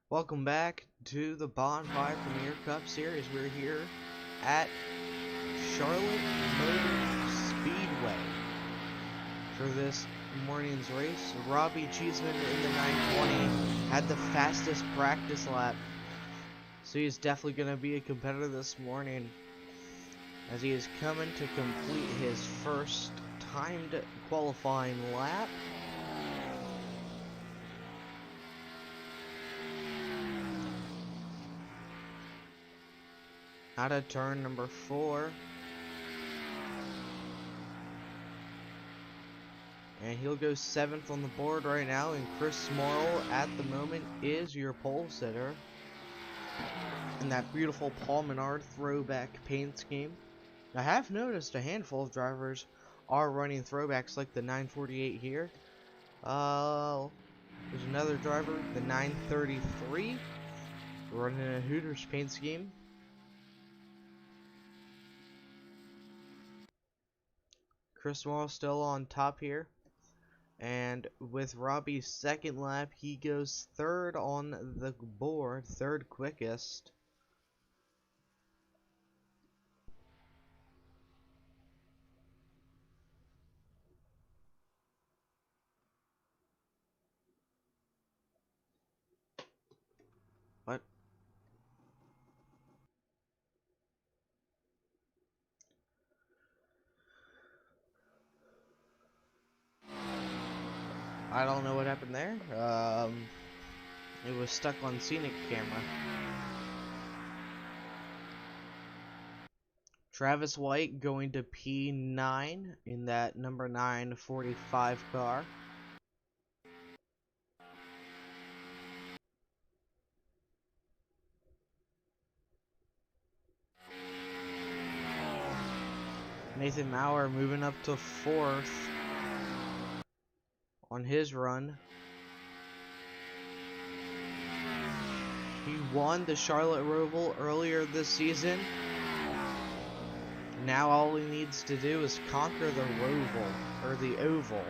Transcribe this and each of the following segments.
Welcome back to the Bonfire Premier Cup Series. We're here at Charlotte Motor Speedway for this morning's race. Robbie Cheeseman in the 920 had the fastest practice lap, so he's definitely going to be a competitor this morning as he is coming to complete his first timed qualifying lap. Out of turn number 4. And he'll go 7th on the board right now, and Chris Morrill at the moment is your pole sitter in that beautiful Paul Menard throwback paint scheme. I have noticed a handful of drivers are running throwbacks like the 948 here. There's another driver, the 933, running a Hooters paint scheme. Chris Morrill still on top here. And with Robbie's second lap, he goes 3rd on the board, 3rd quickest. What? I don't know what happened there. It was stuck on scenic camera. Travis White going to P9 in that number 945 car. Nathan Maurer moving up to 4th on his run. He won the Charlotte Roval earlier this season. Now all he needs to do is conquer the Roval, or the Oval.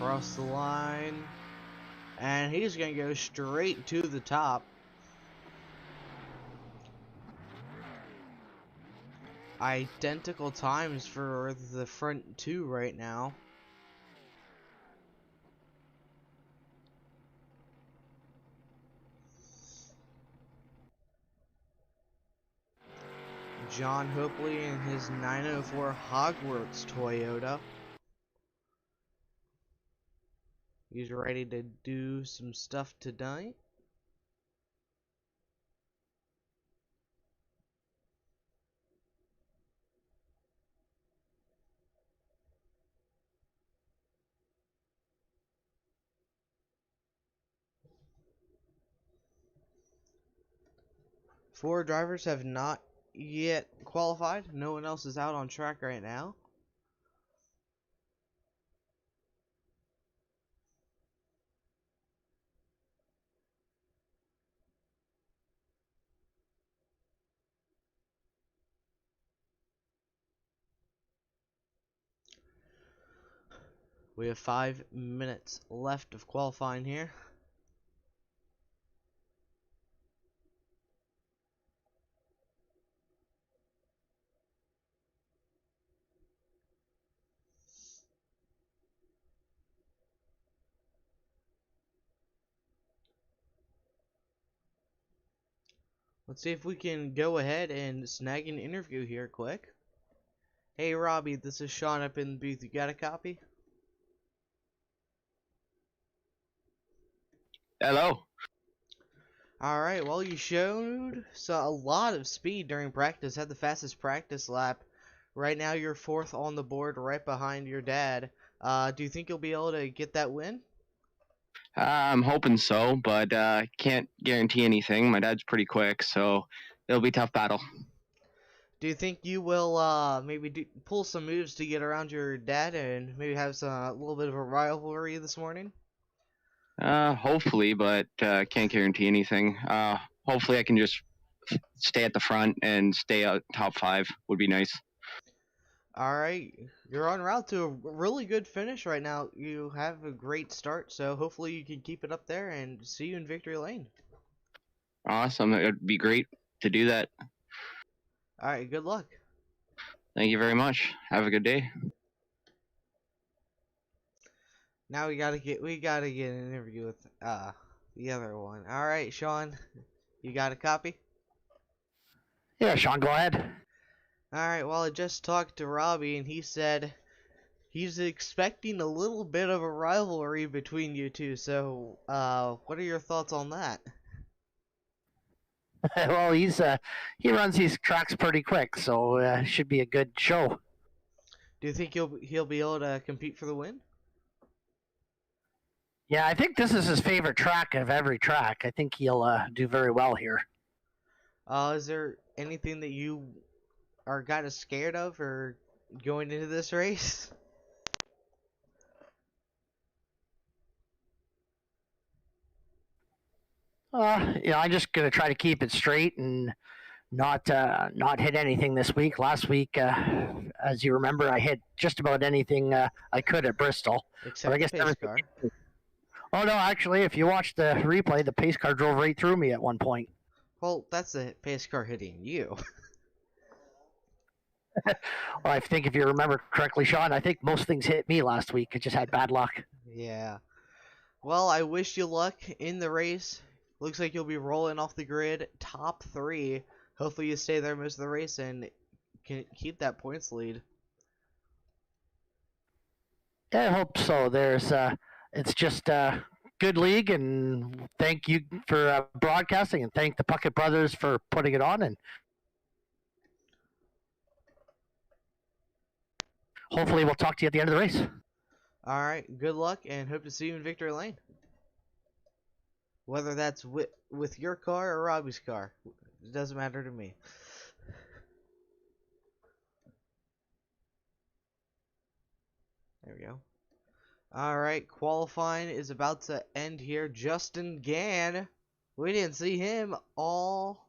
Cross the line, and he's gonna go straight to the top. Identical times for the front two right now. John Hopley in his 904 Hogwarts Toyota. He's ready to do some stuff tonight. Four drivers have not yet qualified. No one else is out on track right now. We have 5 minutes left of qualifying here. Let's see if we can go ahead and snag an interview here quick. Hey Robbie, this is Sean up in the booth. You got a copy? Hello. Alright, well you showed a lot of speed during practice. Had the fastest practice lap. Right now you're 4th on the board right behind your dad. Do you think you'll be able to get that win? I'm hoping so, but can't guarantee anything. My dad's pretty quick, so it'll be a tough battle. Do you think you will maybe pull some moves to get around your dad and maybe have a little bit of a rivalry this morning? Hopefully, but can't guarantee anything. Hopefully, I can just stay at the front and stay out top 5 would be nice. Alright, you're en route to a really good finish right now. You have a great start, so hopefully you can keep it up there and see you in victory lane. Awesome. It would be great to do that. Alright, good luck. Thank you very much. Have a good day. Now we gotta get an interview with the other one. Alright, Sean, you got a copy? Yeah, Sean, go ahead. Alright, well I just talked to Robbie and he said he's expecting a little bit of a rivalry between you two, so what are your thoughts on that? Well, he runs these tracks pretty quick, so should be a good show. Do you think he'll be able to compete for the win? Yeah, I think this is his favorite track of every track. I think he'll do very well here. Is there anything that you are kind of scared of or going into this race? I'm just gonna try to keep it straight and not hit anything this week. Last week, as you remember, I hit just about anything I could at Bristol. Except But I guess the pace car. Oh no, actually, if you watch the replay, the pace car drove right through me at one point. Well, that's the pace car hitting you. Well, I think if you remember correctly, Sean, I think most things hit me last week. I just had bad luck. Yeah. Well, I wish you luck in the race. Looks like you'll be rolling off the grid top 3. Hopefully you stay there most of the race and can keep that points lead. Yeah, I hope so. It's just a good league, and thank you for broadcasting, and thank the Puckett brothers for putting it on. And hopefully, we'll talk to you at the end of the race. Alright, good luck and hope to see you in victory lane. Whether that's with your car or Robbie's car. It doesn't matter to me. There we go. Alright, qualifying is about to end here. Justin Gann. We didn't see him all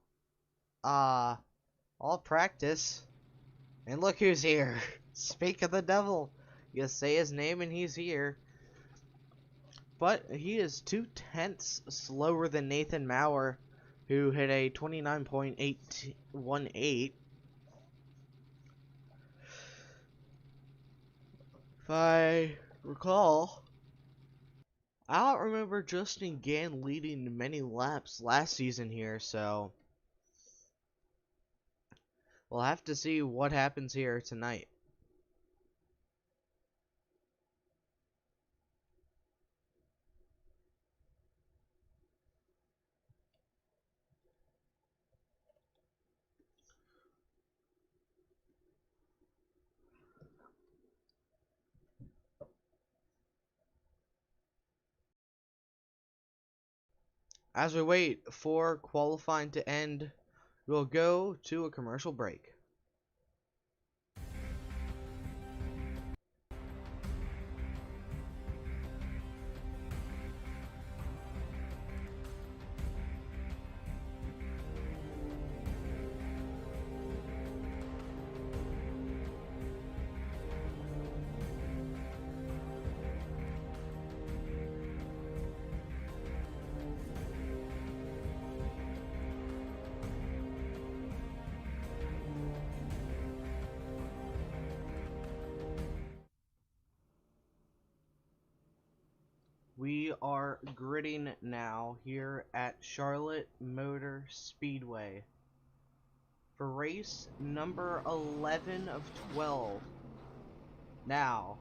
practice. And look who's here. Speak of the devil. You say his name and he's here. But he is 2/10 slower than Nathan Maurer, who hit a 29.818. If I recall, I don't remember Justin Gann leading many laps last season here, so we'll have to see what happens here tonight. As we wait for qualifying to end, we'll go to a commercial break. We are gridding now here at Charlotte Motor Speedway for race number 11 of 12. Now,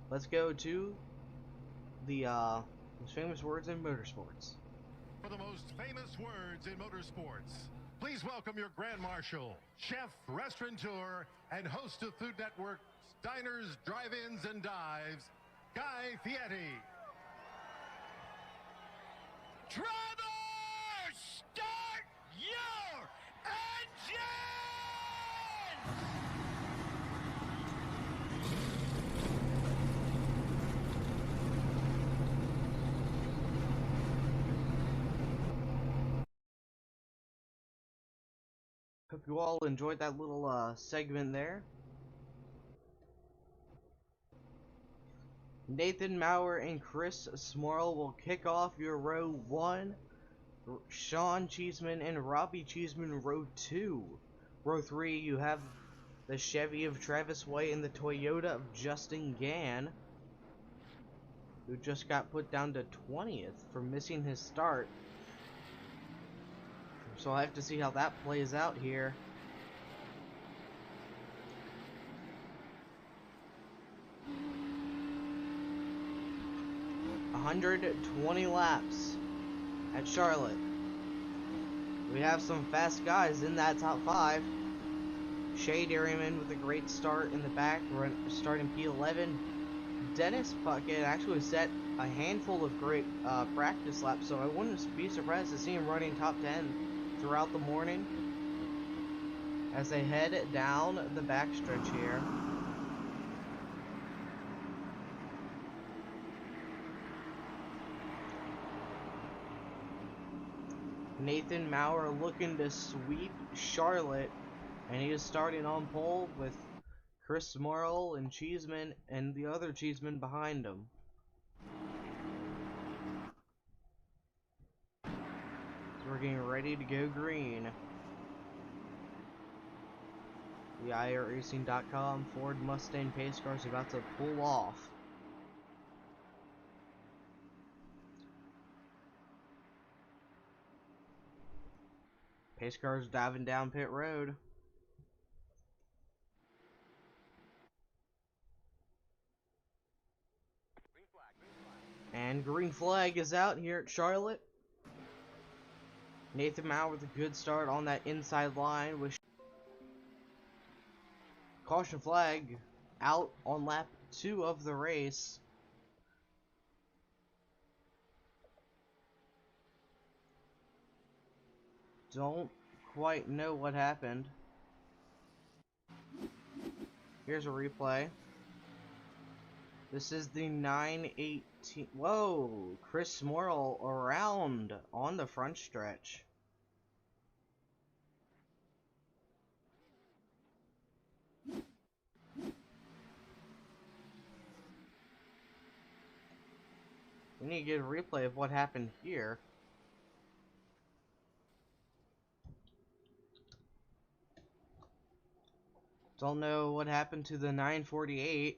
let's go to the most famous words in motorsports. For the most famous words in motorsports, please welcome your Grand Marshal, chef, restaurateur, and host of Food Network's Diners, Drive-Ins, and Dives, Guy Fieri. Drivers, start your engines! Hope you all enjoyed that little segment there. Nathan Maurer and Chris Smorl will kick off your row 1. Sean Cheeseman and Robbie Cheeseman row 2. Row 3, you have the Chevy of Travis White and the Toyota of Justin Gann, who just got put down to 20th for missing his start. So I'll have to see how that plays out here. 120 laps at Charlotte. We have some fast guys in that top 5. Shea Dairyman with a great start in the back, starting P11. Dennis Puckett actually set a handful of great practice laps, so I wouldn't be surprised to see him running top 10 throughout the morning as they head down the backstretch here. Nathan Maurer looking to sweep Charlotte, and he is starting on pole with Chris Morrill and Cheeseman and the other Cheeseman behind him. So we're getting ready to go green. The iRacing.com Ford Mustang pace car is about to pull off. Pace car's diving down pit road. And green flag is out here at Charlotte. Nathan Maurer with a good start on that inside line with caution flag out on lap 2 of the race. Don't quite know what happened. Here's a replay. This is the 918. Whoa! Chris Morrill around on the front stretch. We need to get a replay of what happened here. Don't know what happened to the 948.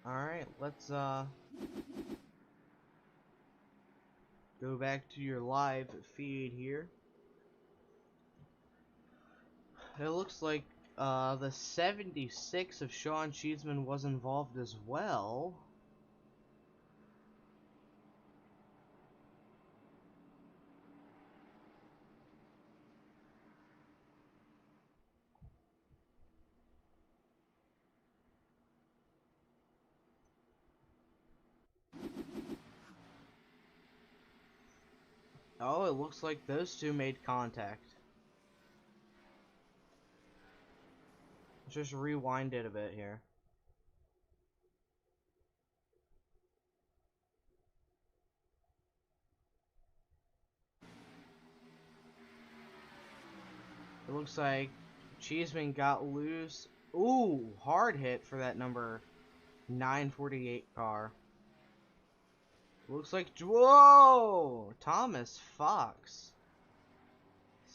Alright, let's go back to your live feed here. It looks like the 76 of Sean Cheeseman was involved as well. Oh, it looks like those two made contact. Let's just rewind it a bit here. It looks like Cheeseman got loose. Ooh, hard hit for that number 948 car. Looks like, whoa! Thomas Fox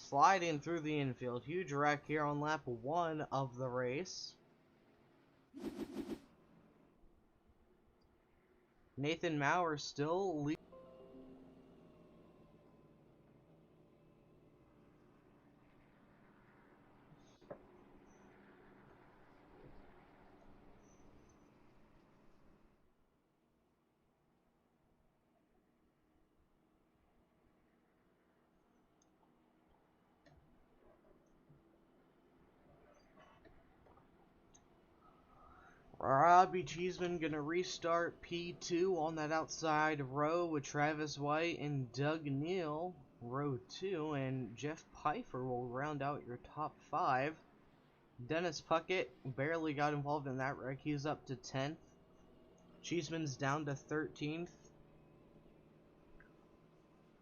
sliding through the infield. Huge wreck here on lap 1 of the race. Nathan Maurer still leading. Robbie Cheeseman gonna restart P2 on that outside row with Travis White and Doug Neal, row 2, and Jeff Pfeiffer will round out your top 5. Dennis Puckett barely got involved in that wreck. He's up to 10th. Cheeseman's down to 13th.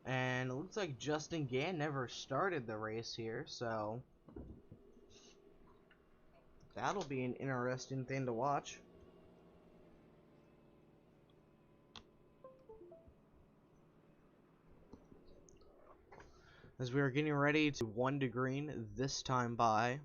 And it looks like Justin Gann never started the race here, so that'll be an interesting thing to watch. As we are getting ready to 1 to green this time by.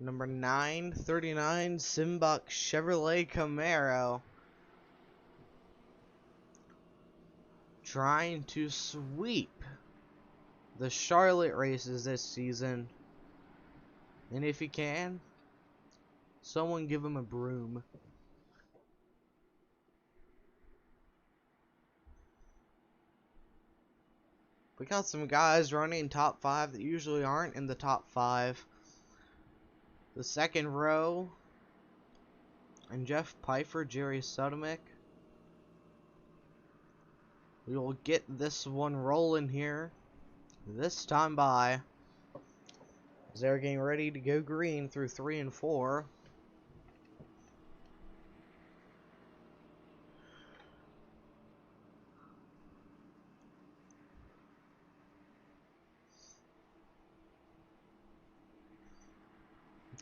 Number 939 Simbach Chevrolet Camaro. Trying to sweep the Charlotte races this season. And if he can, someone give him a broom. We got some guys running top 5 that usually aren't in the top 5. The second row, and Jeff Pfeiffer, Jerry Sudomic. We will get this one rolling here this time by, as they're getting ready to go green through 3 and 4.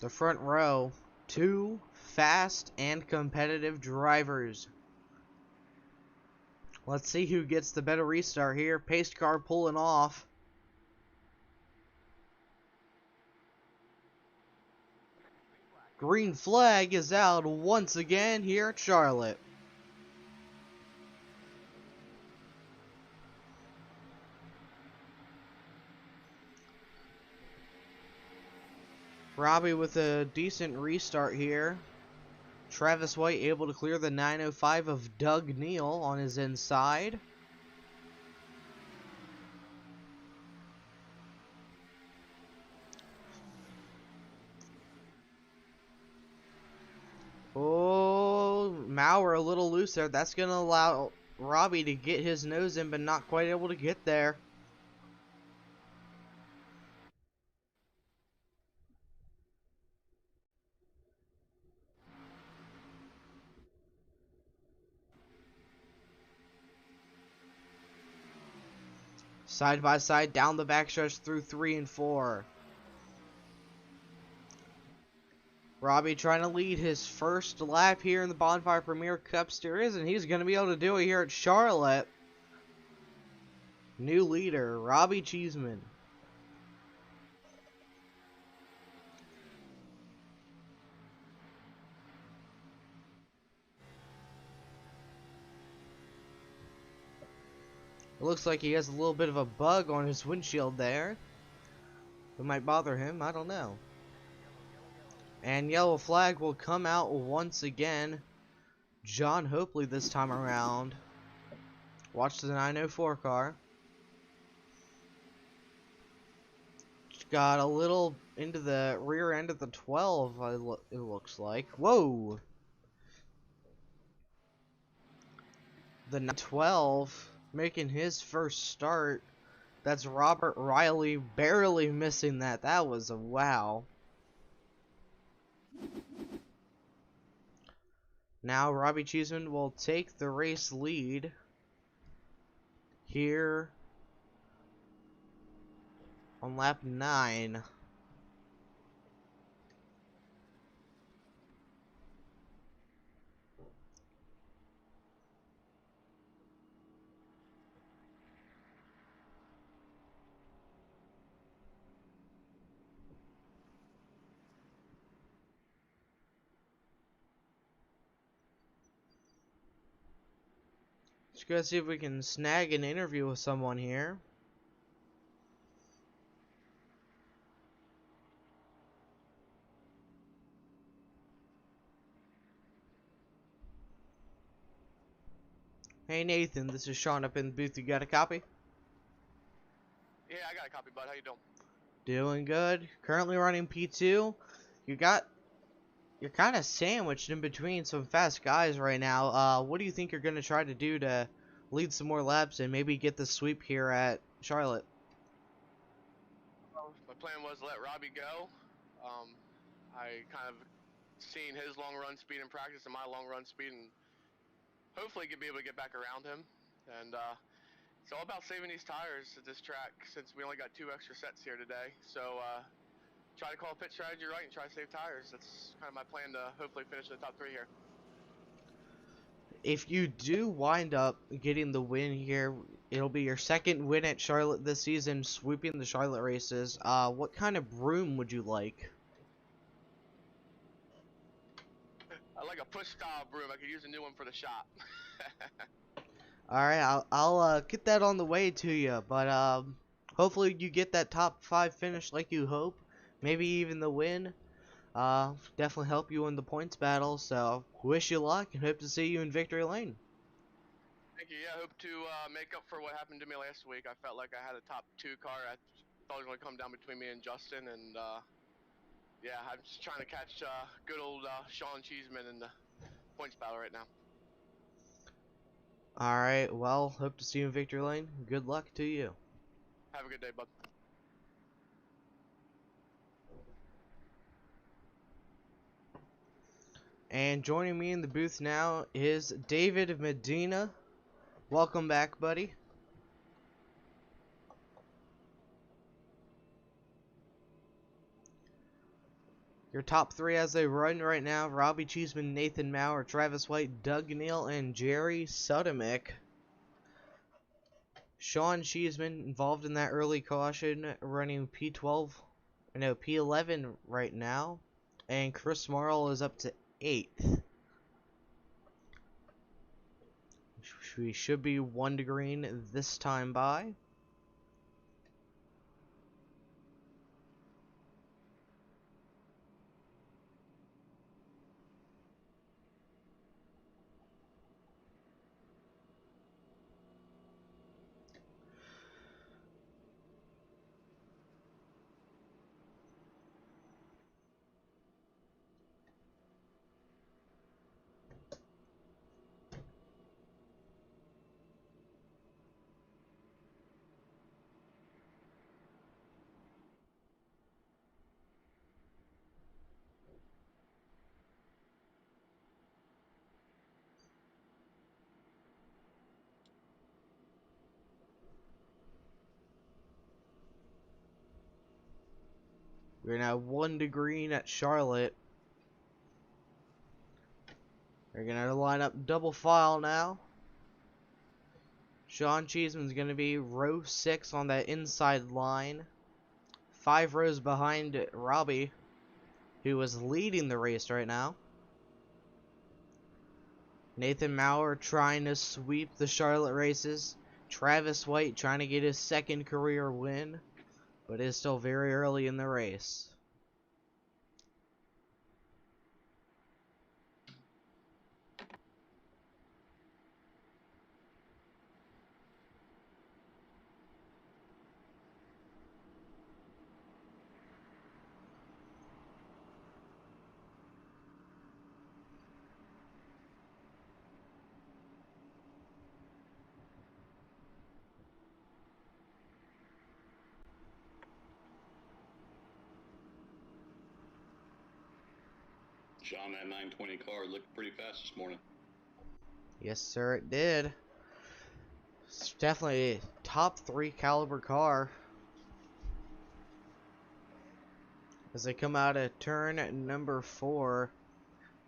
The front row, 2 fast and competitive drivers. Let's see who gets the better restart here. Pace car pulling off. Green flag is out once again here at Charlotte. Robbie with a decent restart here. Travis White able to clear the 905 of Doug Neal on his inside. Oh, Maurer a little loose there. That's going to allow Robbie to get his nose in, but not quite able to get there. Side by side down the backstretch through 3 and 4. Robbie trying to lead his first lap here in the Bonfire Premier Cup Series, and he's going to be able to do it here at Charlotte. New leader, Robbie Cheeseman. It looks like he has a little bit of a bug on his windshield there. It might bother him, I don't know. And yellow flag will come out once again. John Hopley this time around. Watch the 904 car. Got a little into the rear end of the 12, it looks like. Whoa! The 12 making his first start. That's Robert Riley barely missing that. That was a wow. Now Robbie Cheeseman will take the race lead here on lap 9. Let's go see if we can snag an interview with someone here. Hey Nathan, this is Sean up in the booth. You got a copy? I got a copy, bud. How you doing? Doing good. Currently running P2. You're kind of sandwiched in between some fast guys right now. What do you think you're going to try to do to lead some more laps and maybe get the sweep here at Charlotte? My plan was to let Robbie go. I kind of seen his long run speed in practice and my long run speed, and hopefully be able to get back around him. And it's all about saving these tires at this track since we only got 2 extra sets here today. So try to call pit strategy right and try to save tires. That's kind of my plan to hopefully finish in the top 3 here. If you do wind up getting the win here, it'll be your second win at Charlotte this season, sweeping the Charlotte races. What kind of broom would you like? I like a push style broom. I could use a new one for the shop. Alright, I'll get that on the way to you, but hopefully you get that top 5 finish like you hope. Maybe even the win. Definitely help you in the points battle, so wish you luck and hope to see you in victory lane. Thank you. Yeah, I hope to make up for what happened to me last week. I felt like I had a top 2 car. I thought it was going to come down between me and Justin, and yeah, I'm just trying to catch good old Sean Cheeseman in the points battle right now. Alright, well, hope to see you in victory lane. Good luck to you. Have a good day, bud. And joining me in the booth now is David Medina. Welcome back, buddy. Your top 3 as they run right now: Robbie Cheeseman, Nathan Maurer, Travis White, Doug Neal, and Jerry Sudamick. Sean Cheeseman involved in that early caution, running P11 right now. And Chris Marl is up to 8th. We should be 1 to green this time by. We're now 1 to green at Charlotte. They're gonna line up double file now. Sean Cheeseman's gonna be row 6 on that inside line. 5 rows behind Robbie, who is leading the race right now. Nathan Maurer trying to sweep the Charlotte races. Travis White trying to get his 2nd career win, but is still very early in the race. Sean, that 920 car looked pretty fast this morning. Yes, sir, it did. It's definitely a top 3 caliber car. As they come out of turn number 4,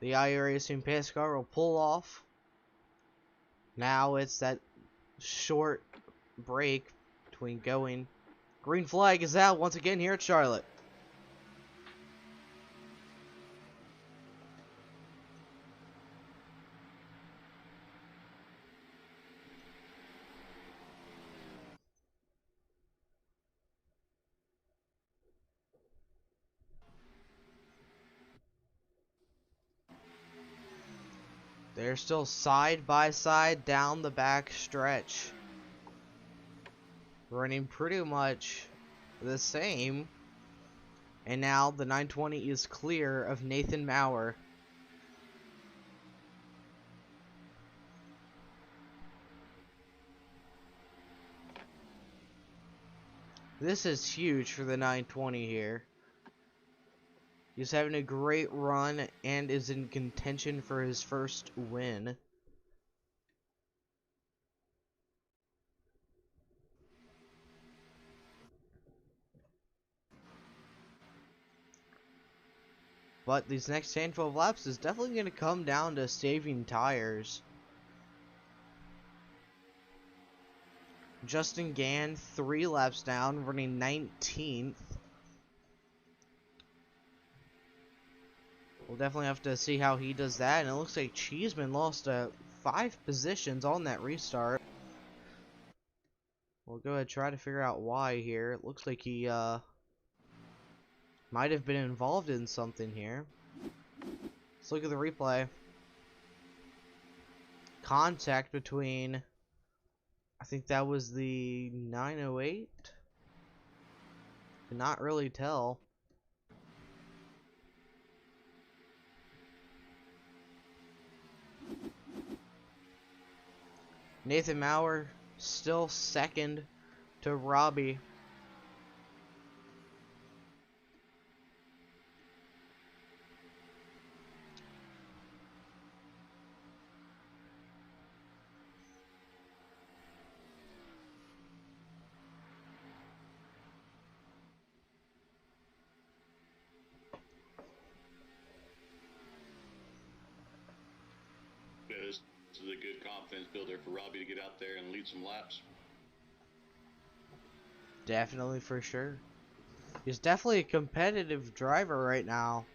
the iRacing pace car will pull off. Now it's that short break between going. Green flag is out once again here at Charlotte. They're still side by side down the back stretch, running pretty much the same. And now the 920 is clear of Nathan Maurer. This is huge for the 920 here. He's having a great run and is in contention for his first win. But these next handful of laps is definitely going to come down to saving tires. Justin Gann, 3 laps down, running 19th. We'll definitely have to see how he does that. And it looks like Cheeseman lost 5 positions on that restart. We'll go ahead and try to figure out why here. It looks like he might have been involved in something here. Let's look at the replay. Contact between, I think that was the 908. Cannot really tell. Nathan Maurer still second to Robbie. This is a good confidence builder for Robbie to get out there and lead some laps. Definitely, for sure. He's definitely a competitive driver right now.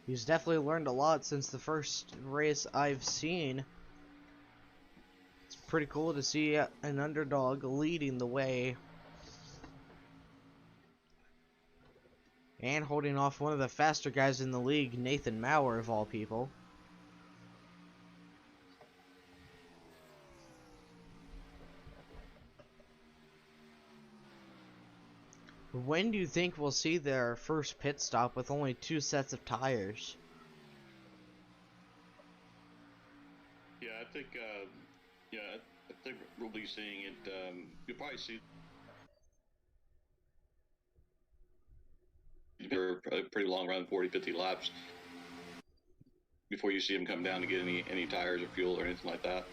He's definitely learned a lot since the first race I've seen. It's pretty cool to see an underdog leading the way. And holding off one of the faster guys in the league, Nathan Maurer of all people. When do you think we'll see their first pit stop with only 2 sets of tires? Yeah, I think we'll be seeing it. You'll probably see for a pretty long run, 40, 50 laps before you see them come down to get any tires or fuel or anything like that.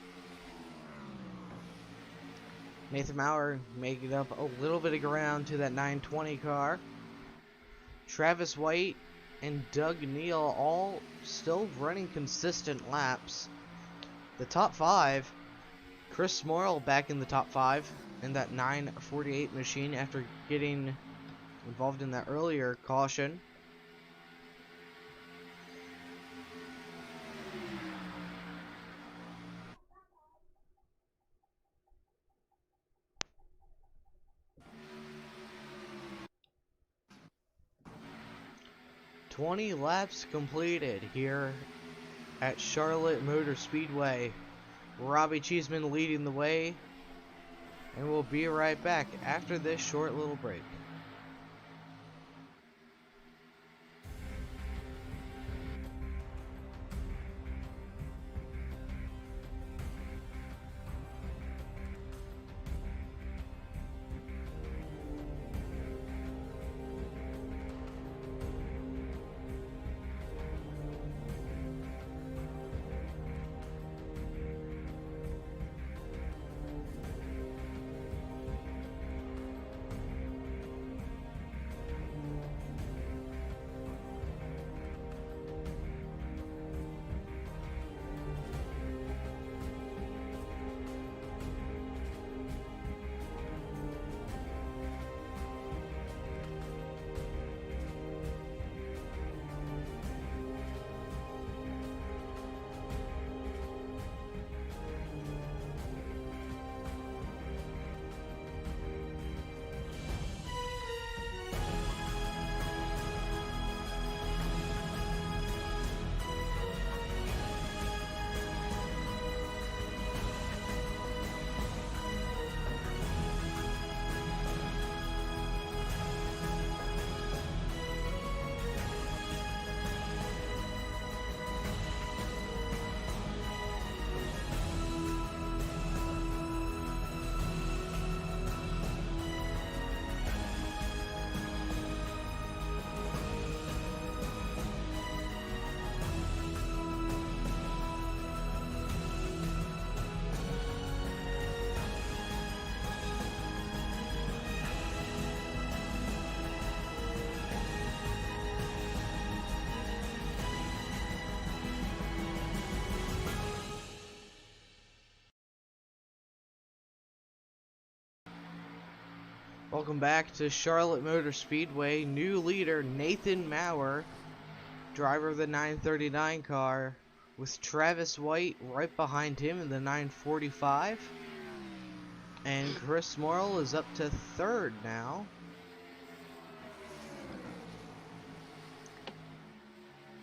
Nathan Maurer making up a little bit of ground to that 920 car. Travis White and Doug Neal all still running consistent laps. The top 5, Chris Morrill back in the top 5 in that 948 machine after getting involved in that earlier caution. "20 laps completed here at Charlotte Motor Speedway. Robbie Cheeseman leading the way, and we'll be right back after this short little break." Welcome back to Charlotte Motor Speedway. New leader Nathan Maurer, driver of the 939 car, with Travis White right behind him in the 945. And Chris Morrill is up to third now.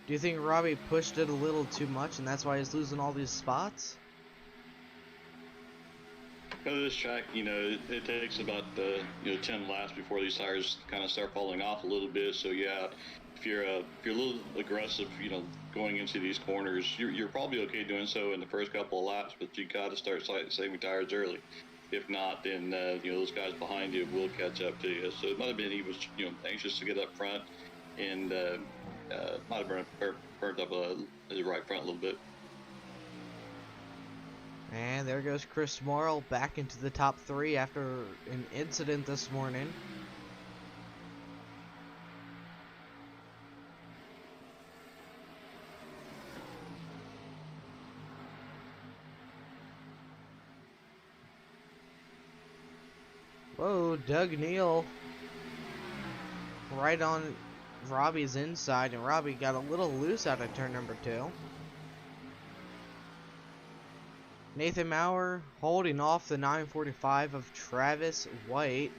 Do you think Robbie pushed it a little too much and that's why he's losing all these spots? This track, it takes about 10 laps before these tires kind of start falling off a little bit. So yeah, if you're a little aggressive, going into these corners, you're probably okay doing so in the first couple of laps, but you got to start saving tires early. If not, then those guys behind you will catch up to you. So it might have been he was anxious to get up front, and might have burnt up his right front a little bit. And there goes Chris Morrill back into the top 3 after an incident this morning. Whoa, Doug Neal right on Robbie's inside, and Robbie got a little loose out of turn number 2. Nathan Maurer holding off the 945 of Travis White.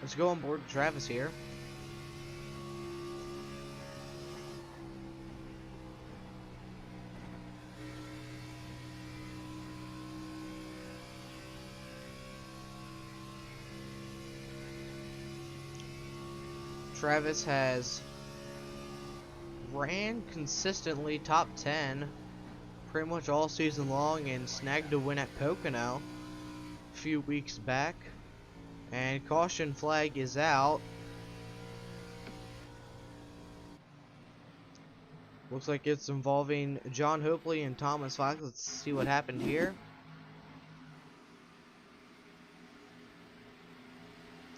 Let's go on board Travis here. Travis has ran consistently top 10 pretty much all season long and snagged a win at Pocono a few weeks back. And caution flag is out. Looks like it's involving John Hopley and Thomas Fox. Let's see what happened here.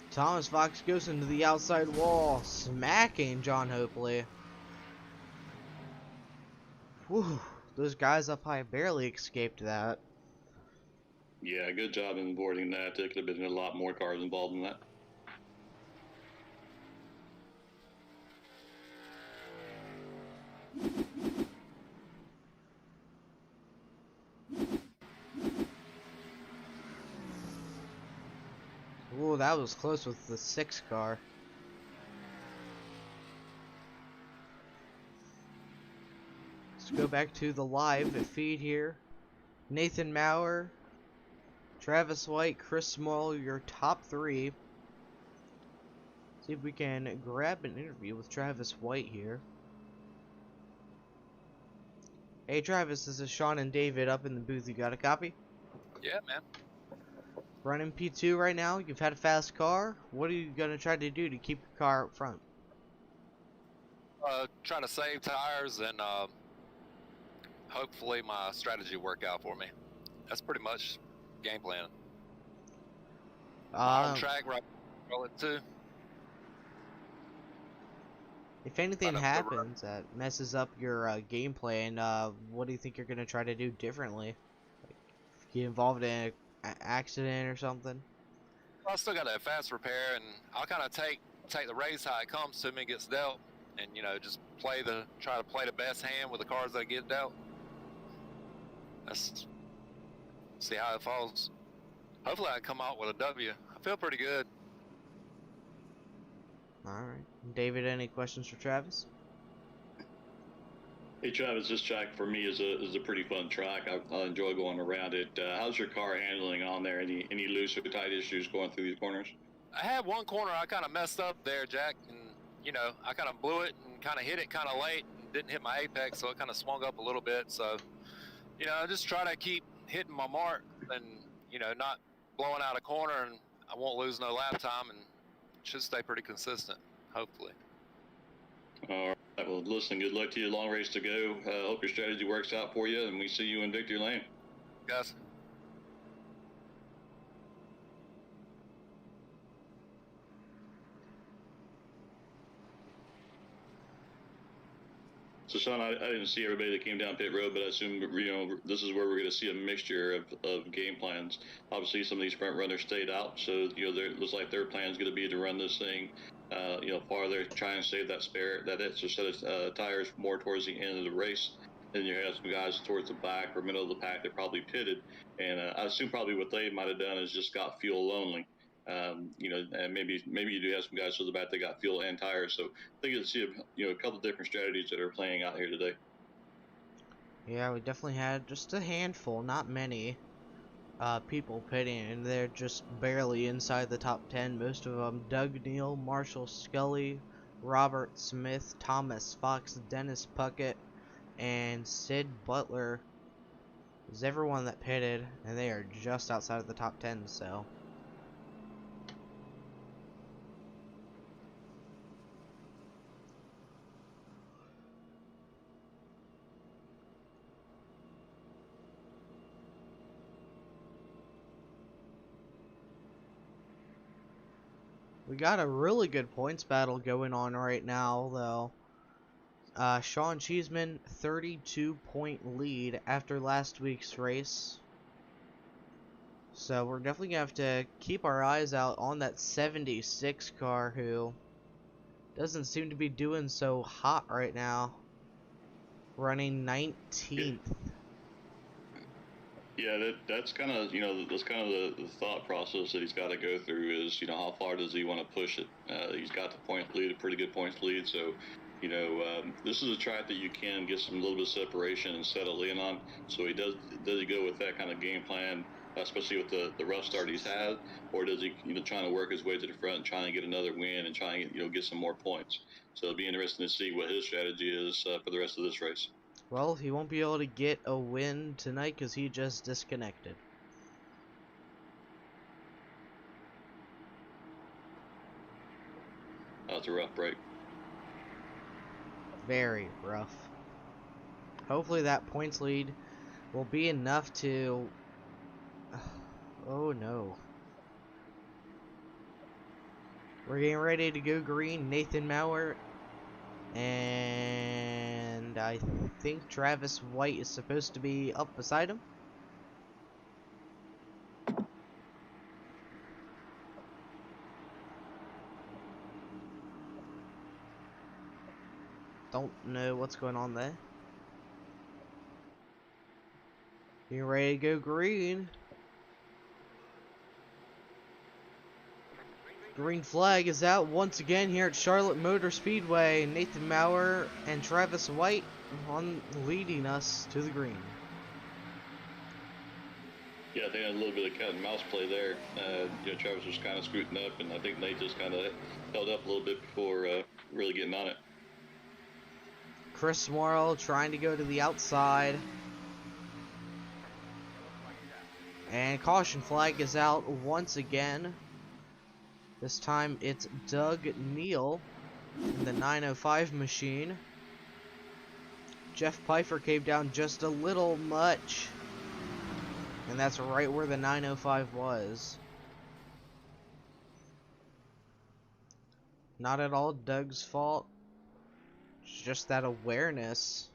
Thomas Fox goes into the outside wall, smacking John Hopley. Whew, those guys up high barely escaped that. Yeah, good job in avoiding that. There could have been a lot more cars involved in that. Ooh, that was close with the 6 car. Let's go back to the live feed here. Nathan Maurer, Travis White, Chris Morrill, your top 3. See if we can grab an interview with Travis White here. Hey Travis, this is Sean and David up in the booth. You got a copy? Yeah, man. Running P2 right now. You've had a fast car. What are you gonna try to do to keep your car up front? Trying to save tires and hopefully my strategy work out for me. That's pretty much game plan. On track right too. If anything happens that messes up your game plan, what do you think you're gonna try to do differently? Like, get involved in an accident or something? I still got a fast repair, and I'll kind of take the race how it comes to me, gets dealt, and just try to play the best hand with the cards that get dealt. Let's see how it falls. Hopefully I come out with a W. I feel pretty good. Alright. David, any questions for Travis? Hey Travis, this track for me is a pretty fun track. I enjoy going around it. How's your car handling on there? Any loose or tight issues going through these corners? I had one corner I kind of messed up there, Jack, and I kind of blew it and kind of hit it kind of late and didn't hit my apex, so it kind of swung up a little bit. So, I just try to keep hitting my mark and not blowing out a corner, and I won't lose no lap time and should stay pretty consistent, hopefully. All right. Well, listen, good luck to you. Long race to go. Hope your strategy works out for you, and we see you in victory lane. Guys. So, Sean, I didn't see everybody that came down pit road, but I assume this is where we're going to see a mixture of game plans. Obviously, some of these front runners stayed out, so it looks like their plan is going to be to run this thing, farther, try and save that extra set of tires more towards the end of the race. Then you have some guys towards the back or middle of the pack that probably pitted, and I assume probably what they might have done is just got fuel only. And maybe you do have some guys to the back that got fuel and tires. So I think you'll see a couple of different strategies that are playing out here today. Yeah, we definitely had just a handful, not many, people pitting, and they're just barely inside the top 10. Most of them: Doug Neal, Marshall Scully, Robert Smith, Thomas Fox, Dennis Puckett, and Sid Butler. Is everyone that pitted, and they are just outside of the top 10. So. We got a really good points battle going on right now, though. Sean Cheeseman, 32-point lead after last week's race. So we're definitely going to have to keep our eyes out on that 76 car, who doesn't seem to be doing so hot right now. Running 19th. Yeah, that's kind of the thought process that he's got to go through is how far does he want to push it. He's got the point lead, a pretty good points lead, so this is a track that you can get some little bit of separation and settle in on. So does he go with that kind of game plan, especially with the rough start he's had, or does he trying to work his way to the front and trying to get another win and trying to get some more points? So it'll be interesting to see what his strategy is for the rest of this race. Well, he won't be able to get a win tonight because he just disconnected. That's a rough break. Very rough. Hopefully that points lead will be enough to... Oh no. We're getting ready to go green. Nathan Maurer. And I think Travis White is supposed to be up beside him. Don't know what's going on there. Getting ready to go green. Green flag is out once again here at Charlotte Motor Speedway. Nathan Maurer and Travis White leading us to the green. Yeah, they had a little bit of cat and mouse play there. Travis was kind of scooting up, and I think Nate just kind of held up a little bit before really getting on it. Chris Morrow trying to go to the outside. And caution flag is out once again. This time it's Doug Neal in the 905 machine. Jeff Pfeiffer came down just a little much. And that's right where the 905 was. Not at all Doug's fault. It's just that awareness.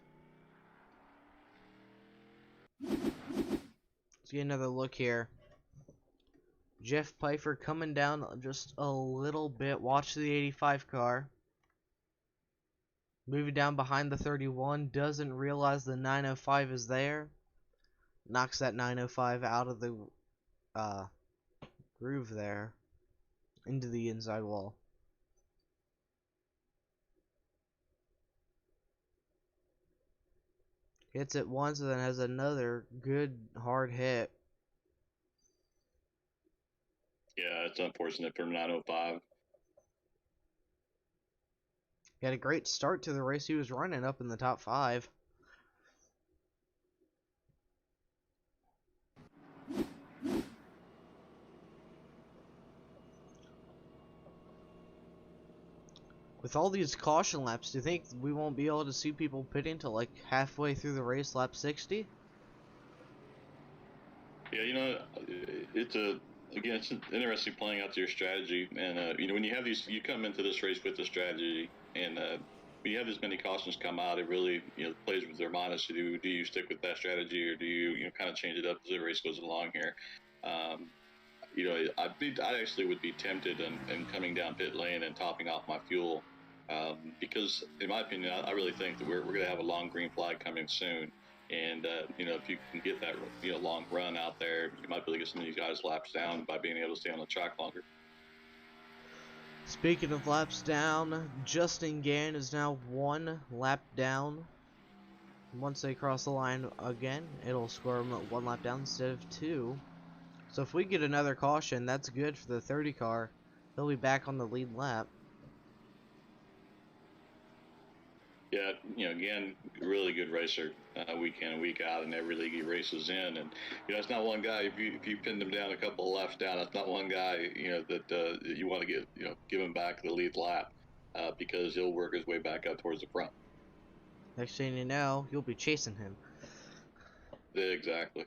Let's get another look here. Jeff Pfeiffer coming down just a little bit. Watch the 85 car. Moving down behind the 31. Doesn't realize the 905 is there. Knocks that 905 out of the groove there. Into the inside wall. Hits it once and then has another good hard hit. Yeah, it's unfortunate for 905. He had a great start to the race. He was running up in the top 5. With all these caution laps, do you think we won't be able to see people pitting till like halfway through the race, lap 60? Yeah, it's interesting playing out your strategy, and when you have these, you come into this race with a strategy, and when you have this many cautions come out, it really plays with their mind as to do you stick with that strategy, or do you kind of change it up as the race goes along here. I actually would be tempted in coming down pit lane and topping off my fuel, because in my opinion, I really think that we're going to have a long green flag coming soon. And, if you can get that, long run out there, you might be able to get some of these guys laps down by being able to stay on the track longer. Speaking of laps down, Justin Gann is now 1 lap down. Once they cross the line again, it'll score him 1 lap down instead of 2. So if we get another caution, that's good for the 30 car. He'll be back on the lead lap. Yeah, again, really good racer, week in and week out in every league he races in, and it's not one guy. If you pinned him down a couple of laps down, that's not one guy that you want to give him back the lead lap, because he'll work his way back up towards the front. Next thing you know, you'll be chasing him. Exactly.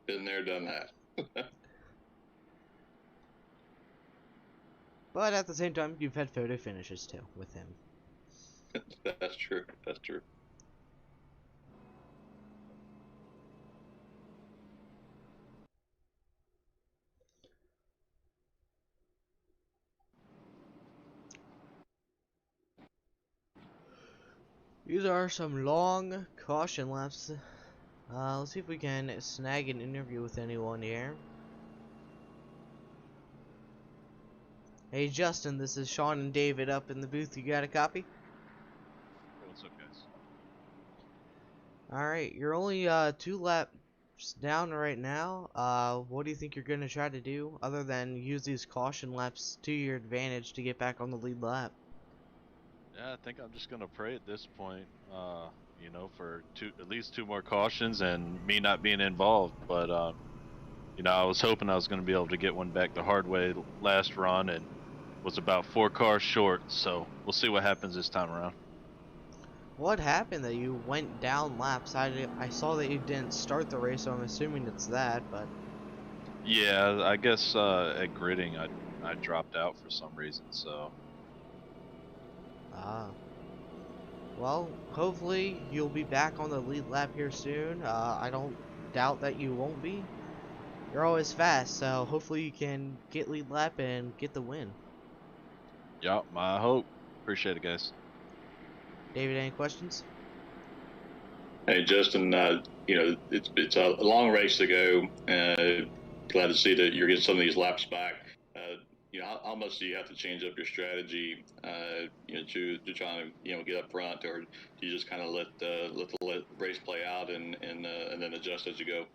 Been there, done that. But at the same time, you've had photo finishes too with him. That's true. That's true. These are some long caution laps. Let's see if we can snag an interview with anyone here. Hey Justin, this is Sean and David up in the booth. You got a copy? What's up, guys? Alright, you're only 2 laps down right now. What do you think you're going to try to do other than use these caution laps to your advantage to get back on the lead lap? Yeah, I think I'm just gonna pray at this point, for at least 2 more cautions and me not being involved. But I was hoping I was gonna be able to get one back the hard way last run, and was about 4 cars short. So we'll see what happens this time around. What happened that you went down laps? I saw that you didn't start the race, so I'm assuming it's that, but... Yeah, I guess at gridding I dropped out for some reason, so... Well, hopefully you'll be back on the lead lap here soon. I don't doubt that you won't be. You're always fast, so hopefully you can get lead lap and get the win. Yeah, my hope. Appreciate it, guys. David, any questions? Hey, Justin, it's a long race to go. Glad to see that you're getting some of these laps back. How much do you have to change up your strategy, to try to get up front, or do you just kind of let the race play out and then adjust as you go?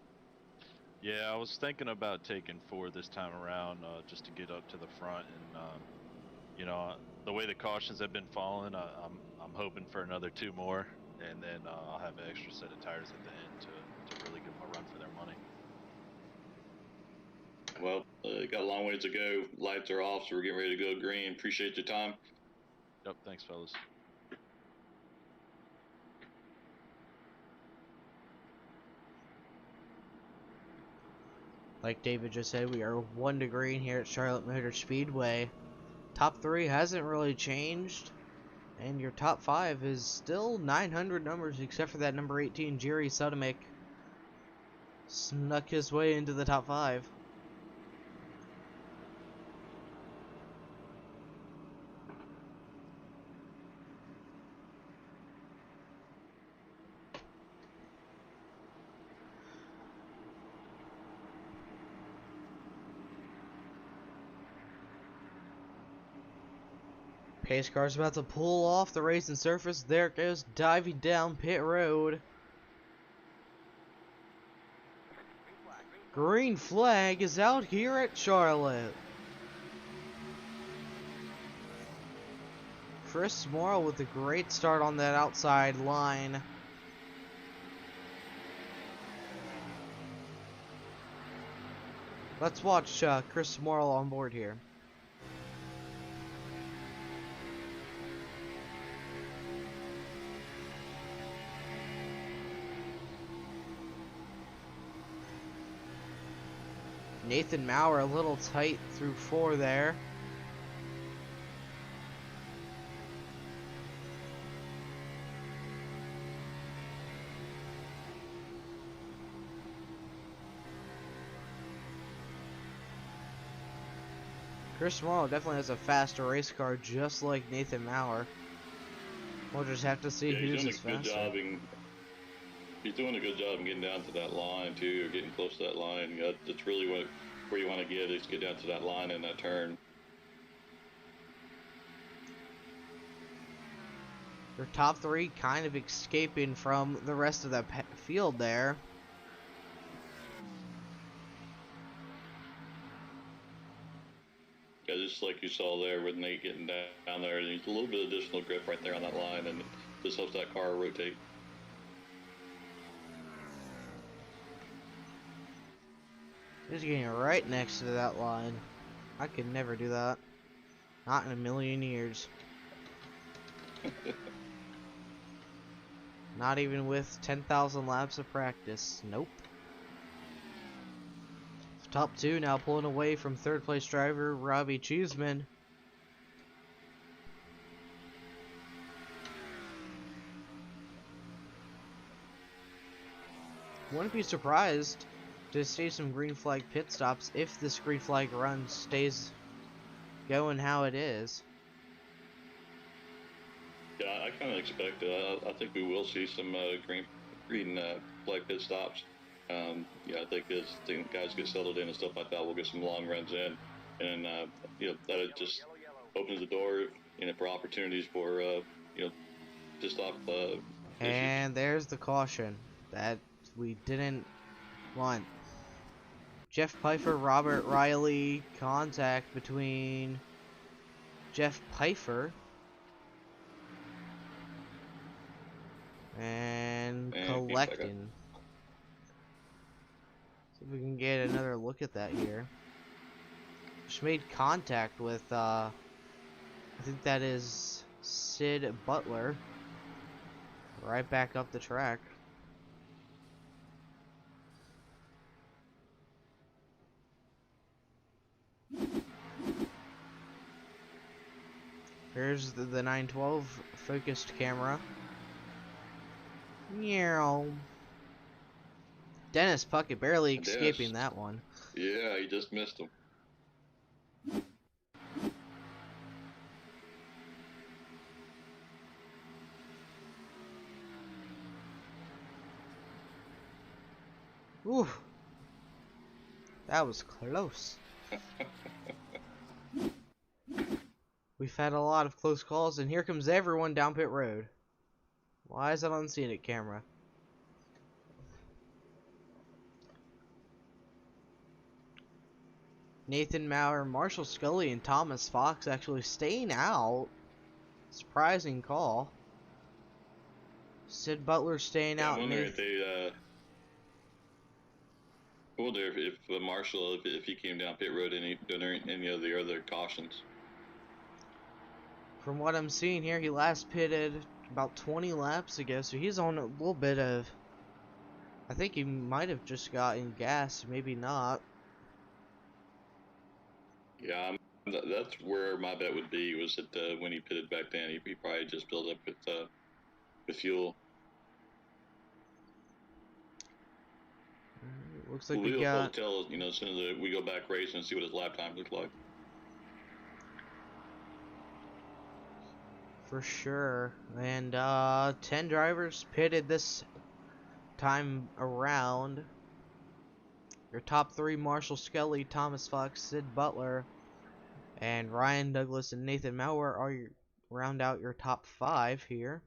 Yeah, I was thinking about taking 4 this time around, just to get up to the front, and the way the cautions have been falling, I'm hoping for another 2 more, and then I'll have an extra set of tires at the end to really give them a run for their money. Well, got a long ways to go. Lights are off, so we're getting ready to go green. Appreciate your time. Yep, thanks, fellas. Like David just said, we are 1 to green here at Charlotte Motor Speedway. Top 3 hasn't really changed, and your top 5 is still 900 numbers, except for that number 18, Jerry Sudamick. Snuck his way into the top 5. Pace car's about to pull off the racing surface. There it goes, diving down pit road. Green flag is out here at Charlotte. Chris Morrow with a great start on that outside line. Let's watch Chris Morrow on board here. Nathan Maurer a little tight through 4 there. Chris Morrow definitely has a faster race car, just like Nathan Maurer. We'll just have to see Yeah, who's he's is doing a good faster. job he's doing a good job in getting down to that line too, or getting close to that line. That's really where you want to get is get down to that line in that turn. Your top three kind of escaping from the rest of the field there. Yeah, just like you saw there with Nate getting down there, there's a little bit of additional grip right there on that line, and this helps that car rotate. He's getting right next to that line. I could never do that. Not in a million years. Not even with 10,000 laps of practice. Nope. Top two now pulling away from third place driver Robbie Cheeseman. Wouldn't be surprised to see some green flag pit stops if this green flag run stays going how it is. Yeah, I kind of expect it. I think we will see some green flag pit stops. Yeah, I think as the guys get settled in and stuff like that, we'll get some long runs in, and that just opens the door, for opportunities for to stop issues. And there's the caution that we didn't want. Jeff Pfeiffer, Robert Riley, contact between Jeff Pfeiffer and collecting. See if we can get another look at that here. Just made contact with, I think that is Sid Butler. Right back up the track. Here's the 912 focused camera. Meow. Dennis Puckett barely escaping that one. Yeah, he just missed him. Ooh. That was close. We've had a lot of close calls, and here comes everyone down pit road. Why is that on scenic camera? Nathan Maurer, Marshall Scully, and Thomas Fox actually staying out. Surprising call. Sid Butler staying out. I wonder if they. I wonder if Marshall, if he came down pit road during any of the other cautions. From what I'm seeing here, he last pitted about 20 laps ago, so he's on a little bit of. I think he might have just gotten gas, maybe not. Yeah, that's where my bet would be. Was that when he pitted back then, he probably just built up with fuel. Looks like we'll we got. Tell as soon as we go back racing and see what his lap time looks like. For sure. And 10 drivers pitted this time around. Your top three: Marshall Scully, Thomas Fox, Sid Butler, and Ryan Douglas and Nathan Maurer are round out your top 5 here.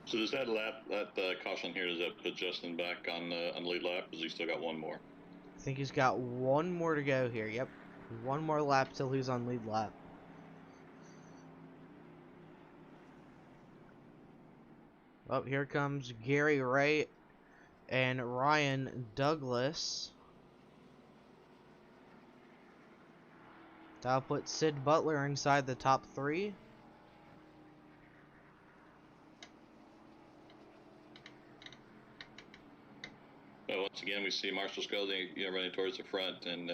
So does that caution here, does that put Justin back on lead lap? Because he's still got one more. I think he's got one more to go here. Yep, one more lap till he's on lead lap. Oh, here comes Gary Ray and Ryan Douglas. That'll put Sid Butler inside the top 3. Once again, we see Marshall Scully, running towards the front, and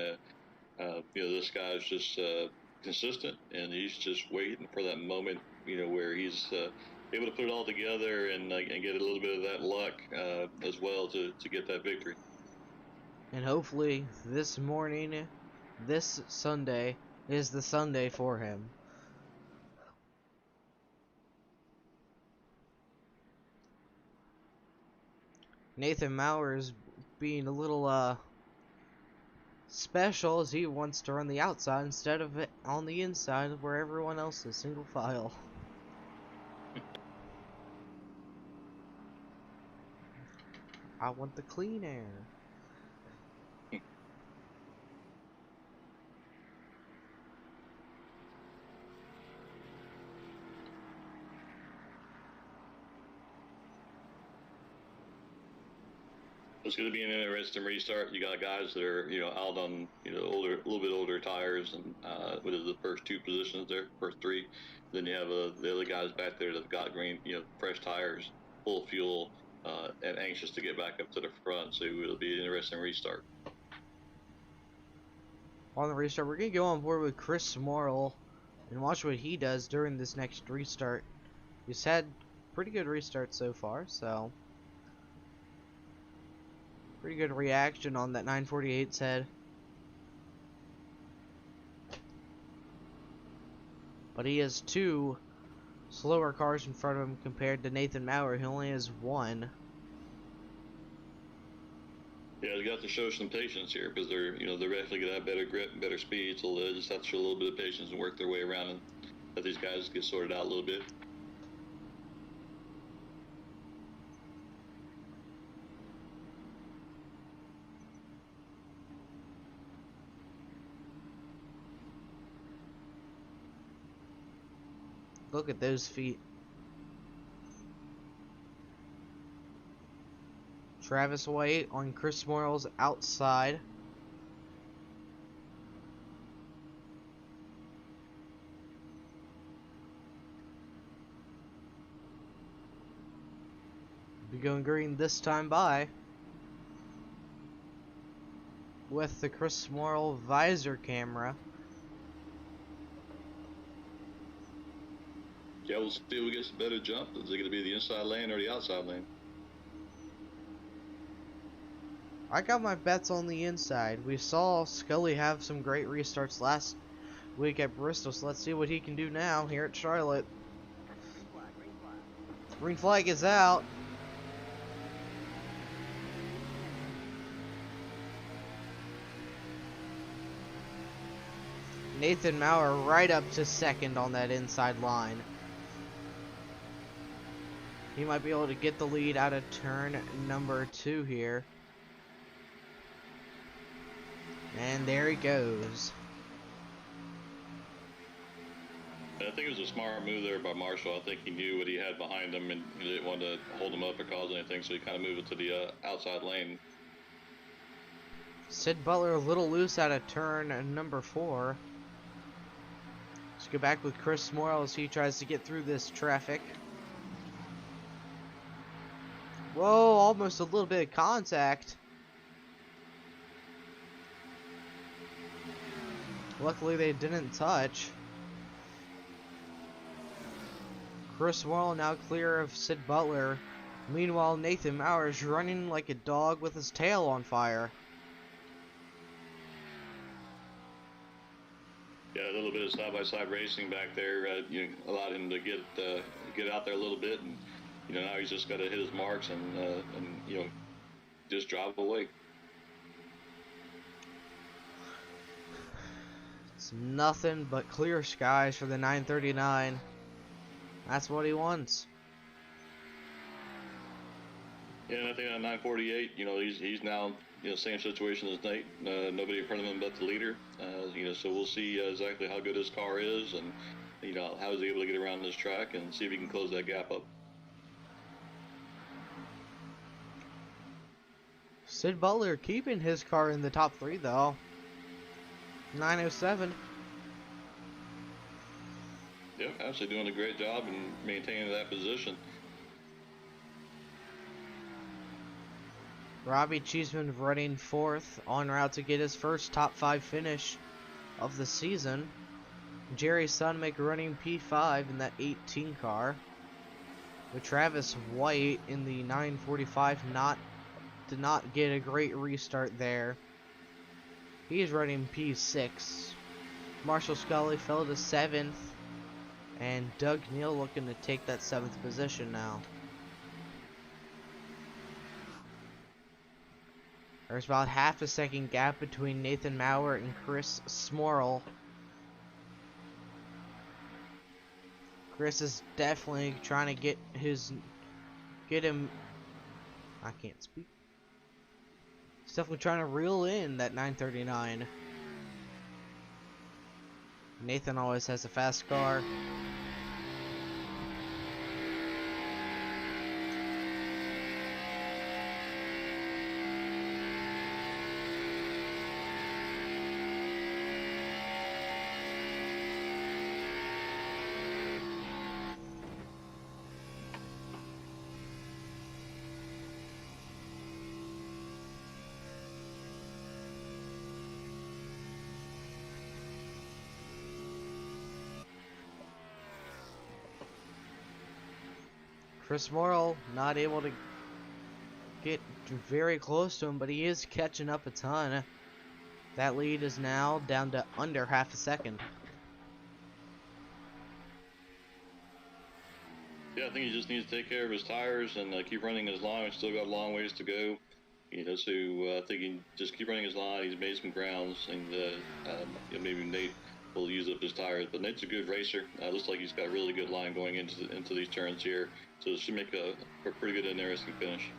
this guy's just consistent, and he's just waiting for that moment, where he's able to put it all together and get a little bit of that luck as well to get that victory. And hopefully this morning, this Sunday, is the Sunday for him. Nathan Mauer's being a little special, as he wants to run the outside instead of it on the inside where everyone else is single file. I want the clean air. It's going to be an interesting restart. You got guys that are, out on, a little bit older tires, and what is the first two positions there, first three. Then you have the other guys back there that've got green, fresh tires, full of fuel, and anxious to get back up to the front. So it'll be an interesting restart. On the restart, we're going to go on board with Chris Morrill and watch what he does during this next restart. He's had pretty good restarts so far, so pretty good reaction on that 948's head. But he has two slower cars in front of him compared to Nathan Mauer, who only has one. Yeah, you got to show some patience here, because they're definitely gonna have better grip and better speed. So they just have to show a little bit of patience and work their way around and let these guys get sorted out a little bit. Look at those feet. Travis White on Chris Morrill's outside. Be going green this time by with the Chris Morrill visor camera. Yeah, we'll see who gets a better jump. Is it going to be the inside lane or the outside lane? I got my bets on the inside. We saw Scully have some great restarts last week at Bristol, so let's see what he can do now here at Charlotte. Green flag is out. Nathan Mauer right up to second on that inside line. He might be able to get the lead out of turn number 2 here. And there he goes. I think it was a smart move there by Marshall. I think he knew what he had behind him, and he didn't want to hold him up or cause anything, so he kind of moved it to the outside lane. Sid Butler a little loose out of turn number 4. Let's go back with Chris Morrill as he tries to get through this traffic. Whoa, almost a little bit of contact. Luckily they didn't touch. Chris Morrill now clear of Sid Butler. Meanwhile, Nathan Mauer is running like a dog with his tail on fire. Yeah, a little bit of side-by-side racing back there. Allowed him to get out there a little bit, and now he's just got to hit his marks and just drive away. It's nothing but clear skies for the 939. That's what he wants. Yeah, and I think on 948, he's now same situation as Nate. Nobody in front of him but the leader. So we'll see exactly how good his car is, and how he's able to get around this track and see if he can close that gap up. Sid Butler keeping his car in the top 3 though. 907. Yeah, absolutely doing a great job in maintaining that position. Robbie Cheeseman running 4th, en route to get his first top 5 finish of the season. Jerry Sunmaker running P5 in that 18 car. With Travis White in the 945 not did not get a great restart there. He's running P6. Marshall Scully fell to 7th. And Doug Neal looking to take that 7th position now. There's about half a second gap between Nathan Maurer and Chris Smorrell. Chris is definitely trying to get him. I can't speak. He's definitely trying to reel in that 939. Nathan always has a fast car. Chris Morrill not able to get very close to him, but he is catching up a ton. That lead is now down to under half a second. Yeah, I think he just needs to take care of his tires and keep running his line. He's still got a long ways to go. You know, so I think he just keep running his line. He's made some grounds, and maybe Nate will use up his tires. But Nate's a good racer. Looks like he's got a really good line going into these turns here. So it should make a pretty good interesting finish.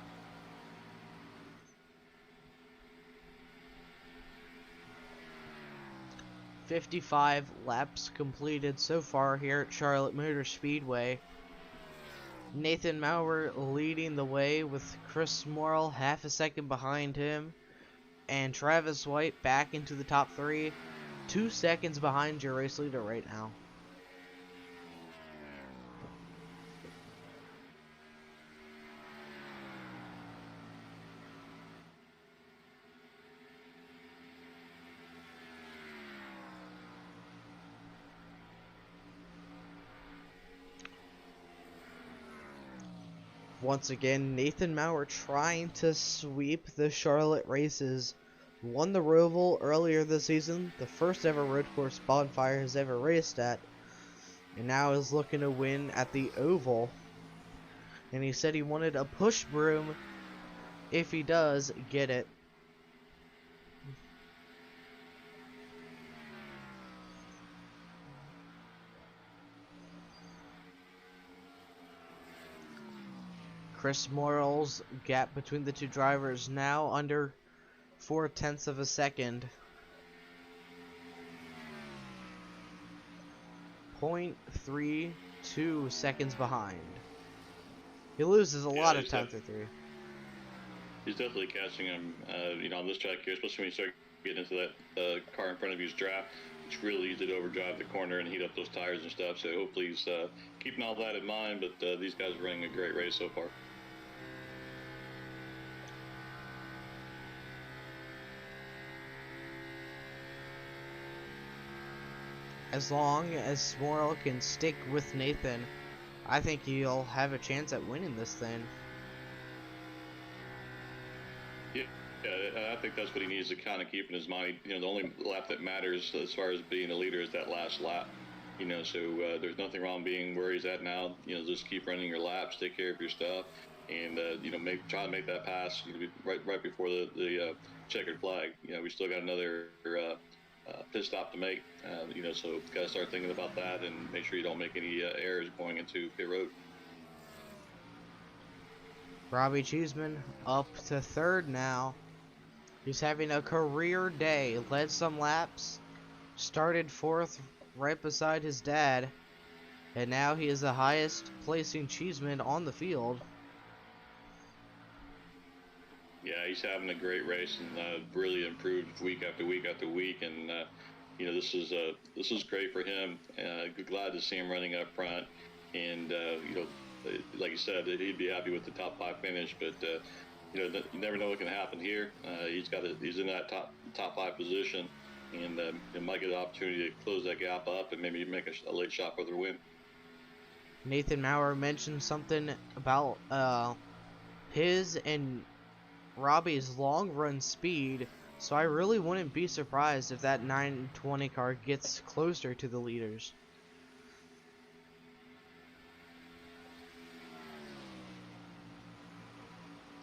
"55 laps completed so far here at Charlotte Motor Speedway. Nathan Maurer leading the way with Chris Morrill half a second behind him. And Travis White back into the top 3. 2 seconds behind your race leader right now. Once again, Nathan Maurer trying to sweep the Charlotte races. Won the Roval earlier this season, the first ever road course Bonfire has ever raced at. And now is looking to win at the Oval. And he said he wanted a push broom if he does get it. Chris Morrill's gap between the two drivers now under 0.4 of a second. 0.32 seconds behind. He loses a lot of time through 3. He's definitely catching him, on this track here, especially when you start getting into that car in front of you's draft. It's really easy to overdrive the corner and heat up those tires and stuff. So hopefully he's keeping all that in mind. But these guys are running a great race so far. As long as Morrill can stick with Nathan, I think he'll have a chance at winning this thing. Yeah, I think that's what he needs to kind of keep in his mind. You know, the only lap that matters as far as being a leader is that last lap. You know, so there's nothing wrong being where he's at now. You know, just keep running your laps, take care of your stuff, and try to make that pass right before the checkered flag. You know, we still got another pit stop to make. So got to start thinking about that and make sure you don't make any errors going into pit road. Robbie Cheeseman up to 3rd now. He's having a career day. Led some laps. Started 4th right beside his dad. And now he is the highest placing Cheeseman on the field. Yeah, he's having a great race and really improved week after week after week. And, this is great for him. Glad to see him running up front. And, like you said, he'd be happy with the top 5 finish. But, you never know what can happen here. He's in that top 5 position. And it might get an opportunity to close that gap up and maybe make a late shot for the win. Nathan Maurer mentioned something about his and Robbie's long run speed, so I really wouldn't be surprised if that 920 car gets closer to the leaders.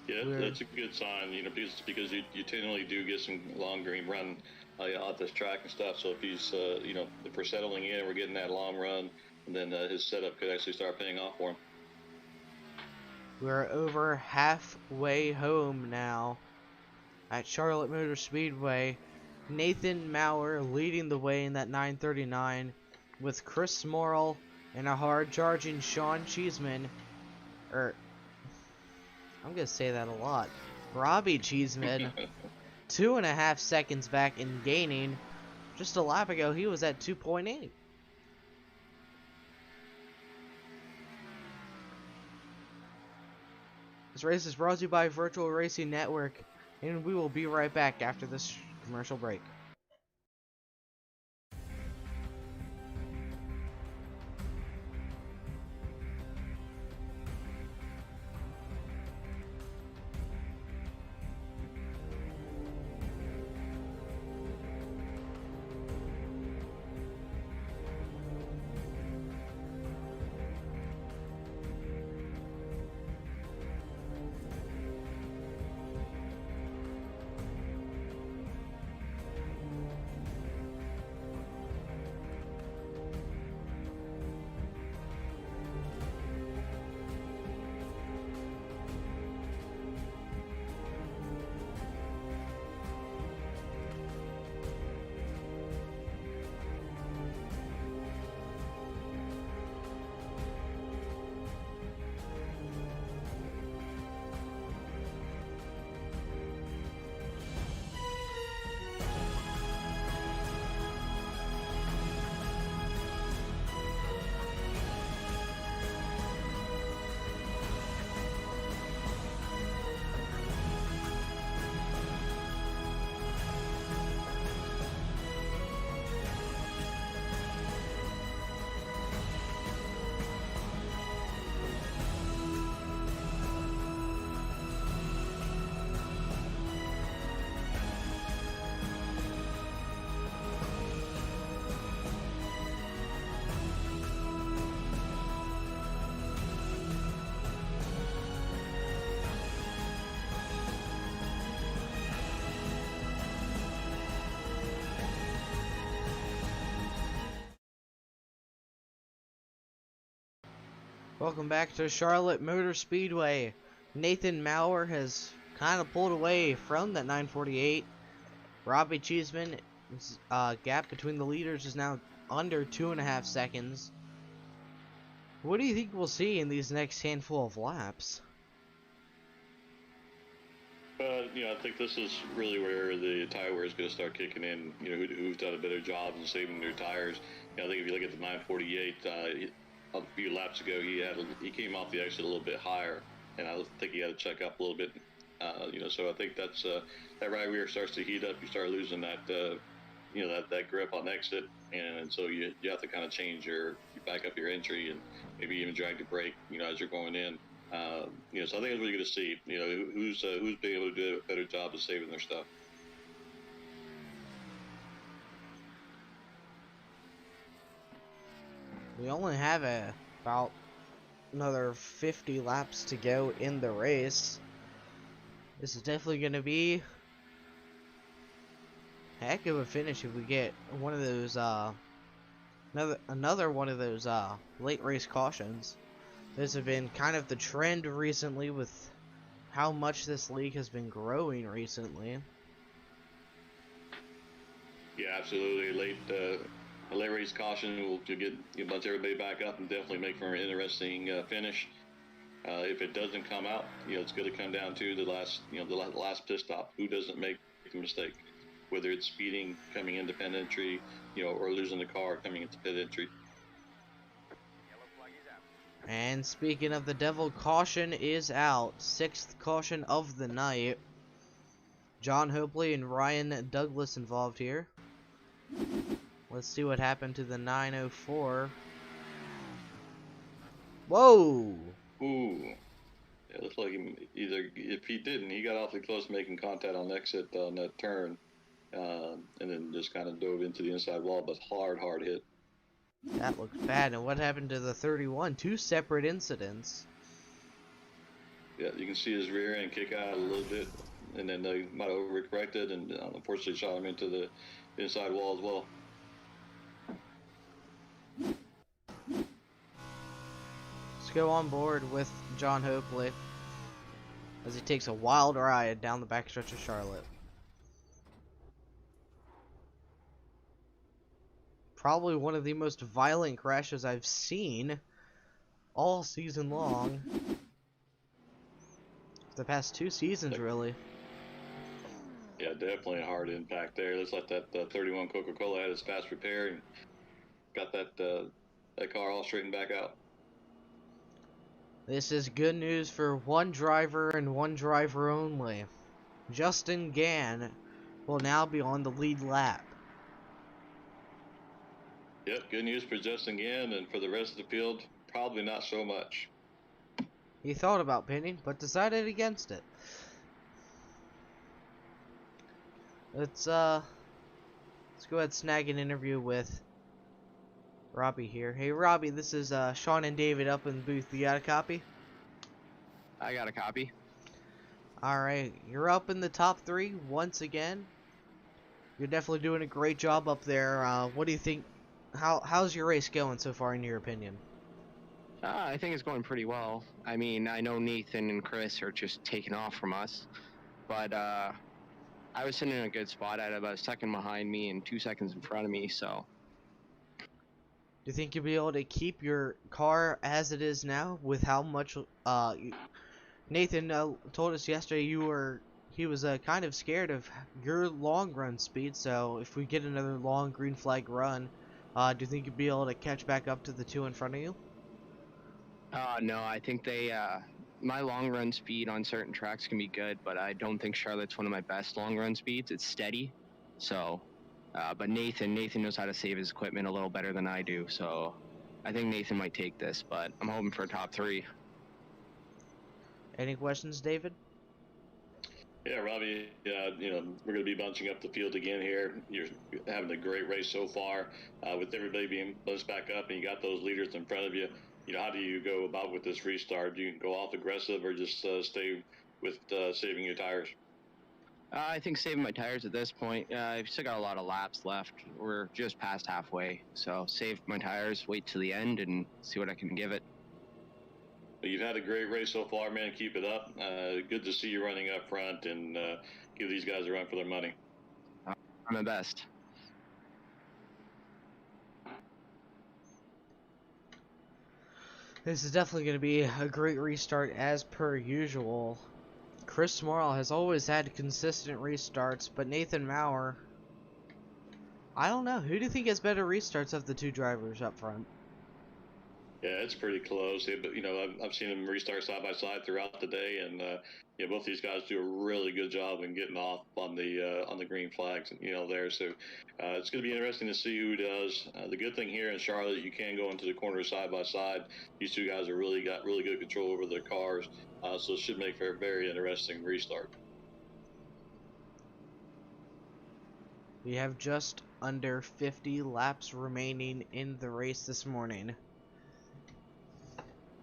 Yeah, that's a good sign, you know, because you generally do get some long green run off this track and stuff. So if he's, you know, if we're settling in, we're getting that long run, and then his setup could actually start paying off for him. We're over halfway home now at Charlotte Motor Speedway. Nathan Maurer leading the way in that 939 with Chris Morrill and a hard charging Sean Cheeseman. I'm gonna say that a lot. Robbie Cheeseman, 2.5 seconds back in gaining. Just a lap ago, he was at 2.8. This race is brought to you by Virtual Racing Network, and we will be right back after this commercial break. Welcome back to Charlotte Motor Speedway. Nathan Maurer has kind of pulled away from that 948. Robbie Cheeseman's gap between the leaders is now under 2.5 seconds. What do you think we'll see in these next handful of laps? You know, I think this is really where the tire wear is going to start kicking in. You know, who's done a better job in saving their tires. You know, I think if you look at the 948, a few laps ago, he came off the exit a little bit higher, and I think he had to check up a little bit. You know, so I think that's that right rear starts to heat up. You start losing that, you know, that grip on exit, and so you have to kind of change you back up your entry, and maybe even drag the brake, you know, as you're going in. You know, so I think that's what you're going to see. You know, who's being able to do a better job of saving their stuff. We only have about another 50 laps to go in the race. This is definitely going to be a heck of a finish if we get one of those another one of those late race cautions. This has been kind of the trend recently with how much this league has been growing recently. Yeah, absolutely. A late race caution will get bunch everybody back up and definitely make for an interesting finish. If it doesn't come out, you know, it's going to come down to the last pit stop. Who doesn't make a mistake? Whether it's speeding, coming into pit entry, you know, or losing the car coming into pit entry. And speaking of the devil, caution is out. 6th caution of the night. John Hopley and Ryan Douglas involved here. Let's see what happened to the 904. Whoa! Ooh. It looks like either if he didn't, he got awfully close making contact on exit on that turn, and then just kind of dove into the inside wall, but hard hit. That looks bad. And what happened to the 31? Two separate incidents. Yeah, you can see his rear end kick out a little bit, and then they might have overcorrected and unfortunately shot him into the inside wall as well. Let's go on board with John Hopley as he takes a wild ride down the backstretch of Charlotte. Probably one of the most violent crashes I've seen all season long. The past 2 seasons, really. Yeah, definitely a hard impact there. Looks like that 31 Coca-Cola had its fast repair and got that car all straightened back out. This is good news for one driver and one driver only. Justin Gann will now be on the lead lap. Yep, good news for Justin Gann, and for the rest of the field, probably not so much. He thought about pinning, but decided against it. Let's go ahead and snag an interview with Robbie here. Hey Robbie, this is Sean and David up in the booth. You got a copy? I got a copy. Alright, you're up in the top 3 once again. You're definitely doing a great job up there. What do you think? How's your race going so far, in your opinion? I think it's going pretty well. I mean, I know Nathan and Chris are just taking off from us, but I was sitting in a good spot. I had about a second behind me and 2 seconds in front of me, so. Do you think you'll be able to keep your car as it is now with how much Nathan told us yesterday he was kind of scared of your long run speed, so if we get another long green flag run, do you think you'll be able to catch back up to the 2 in front of you? No, I think my long run speed on certain tracks can be good, but I don't think Charlotte's one of my best long run speeds. It's steady, so. But Nathan knows how to save his equipment a little better than I do, so I think Nathan might take this, but I'm hoping for a top 3. Any questions, David? Yeah, Robbie, we're going to be bunching up the field again here. You're having a great race so far. With everybody being bunched back up and you got those leaders in front of you, how do you go about with this restart? Do you go off aggressive or just stay with saving your tires? I think saving my tires at this point. I've still got a lot of laps left. We're just past halfway, so save my tires, wait till the end, and see what I can give it. You've had a great race so far, man. Keep it up. Good to see you running up front and give these guys a run for their money. I'm my best. This is definitely going to be a great restart as per usual. Chris Morrell has always had consistent restarts, but Nathan Maurer, I don't know. Who do you think has better restarts of the 2 drivers up front? Yeah, it's pretty close. But I've seen them restart side by side throughout the day, and both these guys do a really good job in getting off on the green flags, there. So it's going to be interesting to see who does. The good thing here in Charlotte, you can go into the corner side by side. These 2 guys have really got really good control over their cars, so it should make for a very interesting restart. We have just under 50 laps remaining in the race this morning.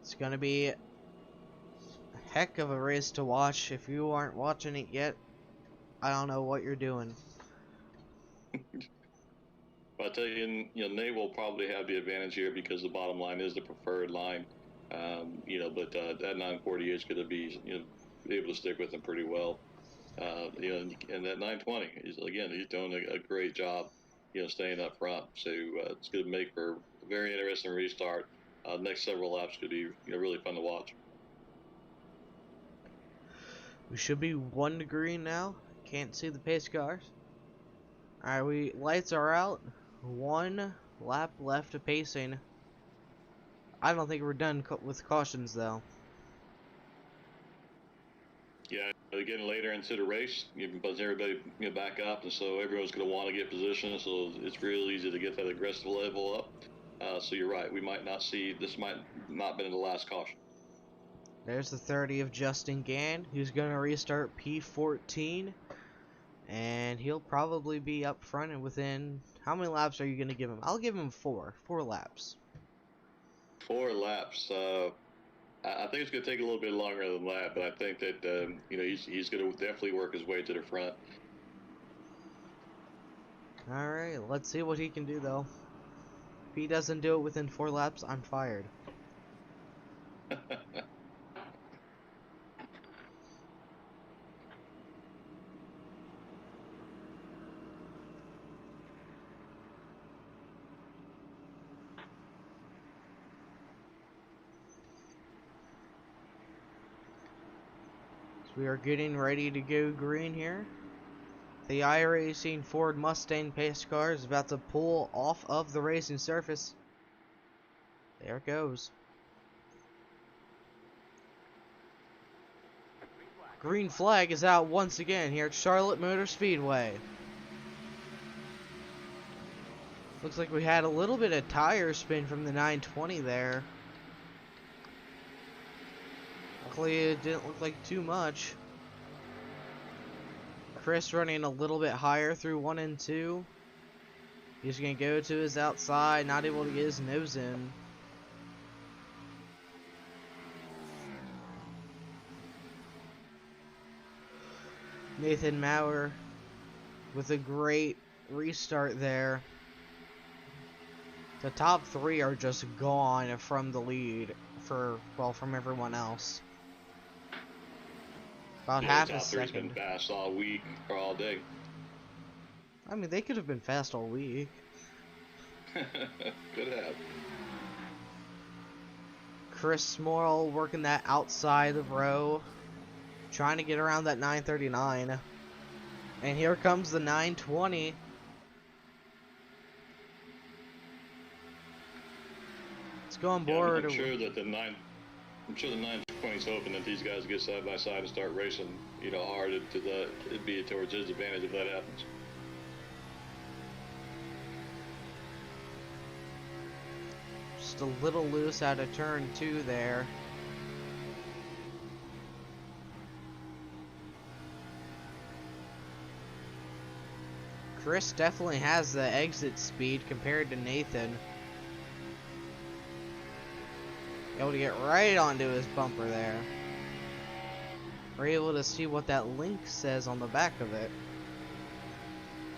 It's gonna be a heck of a race to watch. If you aren't watching it yet, I don't know what you're doing. But I tell you, Nate will probably have the advantage here because the bottom line is the preferred line. But that 940 is going to be, able to stick with him pretty well. And that 920 is, again, he's doing a great job, staying up front. So it's going to make for a very interesting restart. Next several laps could be really fun to watch. We should be 1 to green now. Can't see the pace cars. Alright, lights are out. 1 lap left of pacing. I don't think we're done with cautions though. Yeah, getting later into the race, you can buzz everybody back up, and so everyone's going to want to get positioned. So it's real easy to get that aggressive level up. So you're right. We might not see, this might not been the last caution. There's the 30 of Justin Gann, who's going to restart P14. And he'll probably be up front and within... How many laps are you going to give him? I'll give him 4. 4 laps. 4 laps. I think it's going to take a little bit longer than that, but I think that you know, he's going to definitely work his way to the front. All right, let's see what he can do though. If he doesn't do it within 4 laps, I'm fired. We are getting ready to go green here. The iRacing Ford Mustang pace car is about to pull off of the racing surface. There it goes. Green flag is out once again here at Charlotte Motor Speedway. Looks like we had a little bit of tire spin from the 920 there. Luckily, it didn't look like too much. Chris running a little bit higher through 1 and 2. He's going to go to his outside, not able to get his nose in. Nathan Maurer with a great restart there. The top 3 are just gone from the lead from everyone else. About half a second. Been fast all week or all day. I mean, they could have been fast all week. Could have. Chris Morrill working that outside of row, trying to get around that 939. And here comes the 920. Let's go on board. I'm sure that the 920's hoping that these guys get side by side and start racing, you know, hard it'd be towards his advantage if that happens. Just a little loose out of turn 2 there. Chris definitely has the exit speed compared to Nathan. Able to get right onto his bumper there. We're able to see what that link says on the back of it.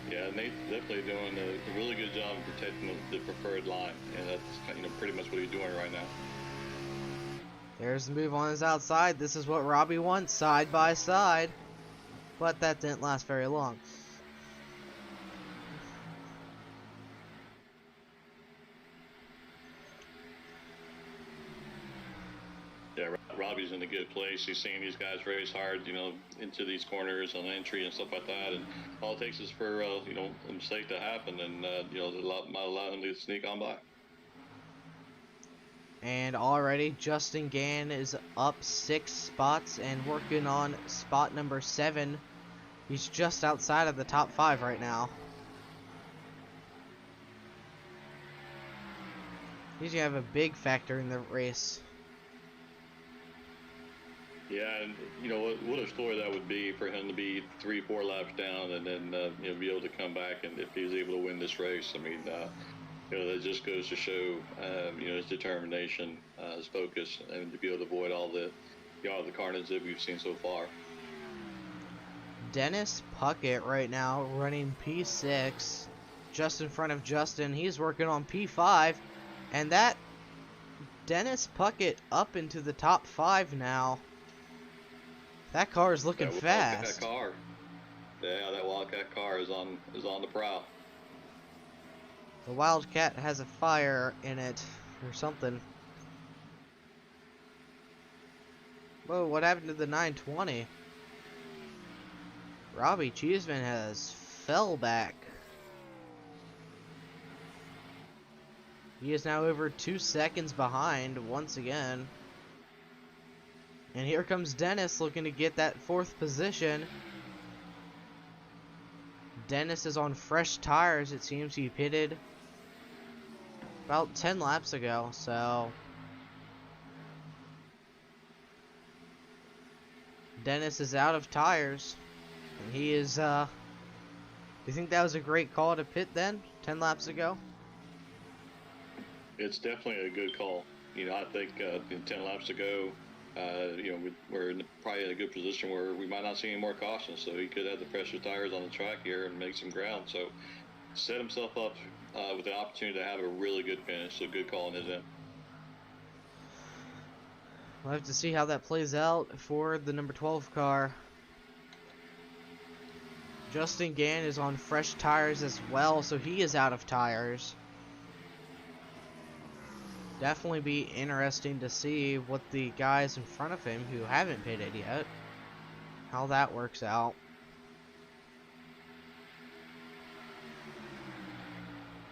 Yeah, Nate's definitely doing a really good job of protecting the preferred line, and that's pretty much what he's doing right now. There's the move on his outside. This is what Robbie wants, side by side. But that didn't last very long. Yeah, Robbie's in a good place. He's seeing these guys race hard, you know, into these corners on entry and stuff like that. And all it takes is for, you know, a mistake to happen, and, you know, might allow him to sneak on by. And already Justin Gann is up 6 spots and working on spot number 7. He's just outside of the top 5 right now. He's gonna have a big factor in the race. Yeah, and you know what a story that would be for him to be 3-4 laps down and then you know, be able to come back, and if he was able to win this race, I mean, you know, that just goes to show you know, his determination, his focus, and to be able to avoid all the carnage that we've seen so far. Dennis Puckett right now running P6, just in front of Justin. He's working on P5, and that Dennis Puckett up into the top 5 now. That car is looking fast. That car. Yeah, that Wildcat car is on the prowl. The Wildcat has a fire in it or something. Whoa, what happened to the 920? Robbie Cheeseman has fell back. He is now over 2 seconds behind once again. And here comes Dennis looking to get that 4th position. Dennis is on fresh tires, it seems. He pitted about 10 laps ago, so Dennis is out of tires. And he is, do you think that was a great call to pit then, 10 laps ago? It's definitely a good call. I think 10 laps ago, we're probably in a good position where we might not see any more cautions, so he could have the fresher tires on the track here and make some ground. So set himself up with an opportunity to have a really good finish. So good call on his end. We'll have to see how that plays out for the number 12 car. Justin Gann is on fresh tires as well, so he is out of tires. Definitely be interesting to see what the guys in front of him who haven't pitted yet, how that works out.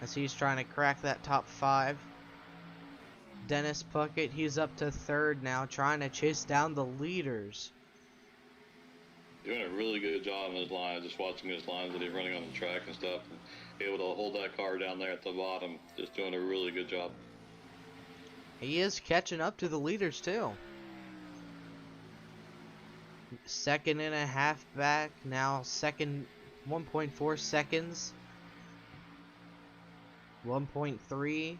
As he's trying to crack that top 5. Dennis Puckett, he's up to 3rd now, trying to chase down the leaders. Doing a really good job on his lines, just watching his lines that he's running on the track and stuff, and able to hold that car down there at the bottom, just doing a really good job. He is catching up to the leaders too. 2.5 back, now 1.4 seconds. 1.3.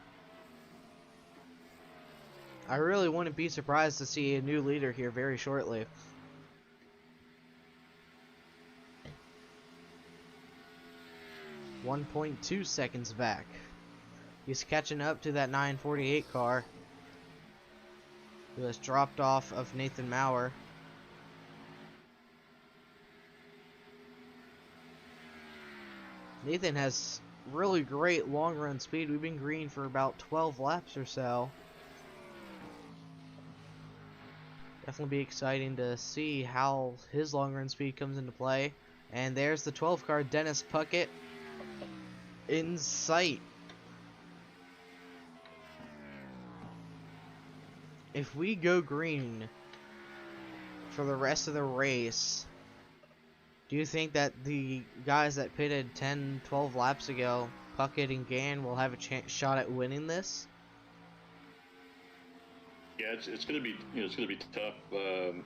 I really wouldn't be surprised to see a new leader here very shortly. .2 seconds back. He's catching up to that 948 car, who has dropped off of Nathan Maurer. Nathan has really great long run speed. We've been green for about 12 laps or so. Definitely be exciting to see how his long run speed comes into play. And there's the 12 car, Dennis Puckett, in sight. If we go green for the rest of the race, do you think that the guys that pitted 10, 12 laps ago, Puckett and Gann, will have a shot at winning this? Yeah, it's going to be it's going to be tough, with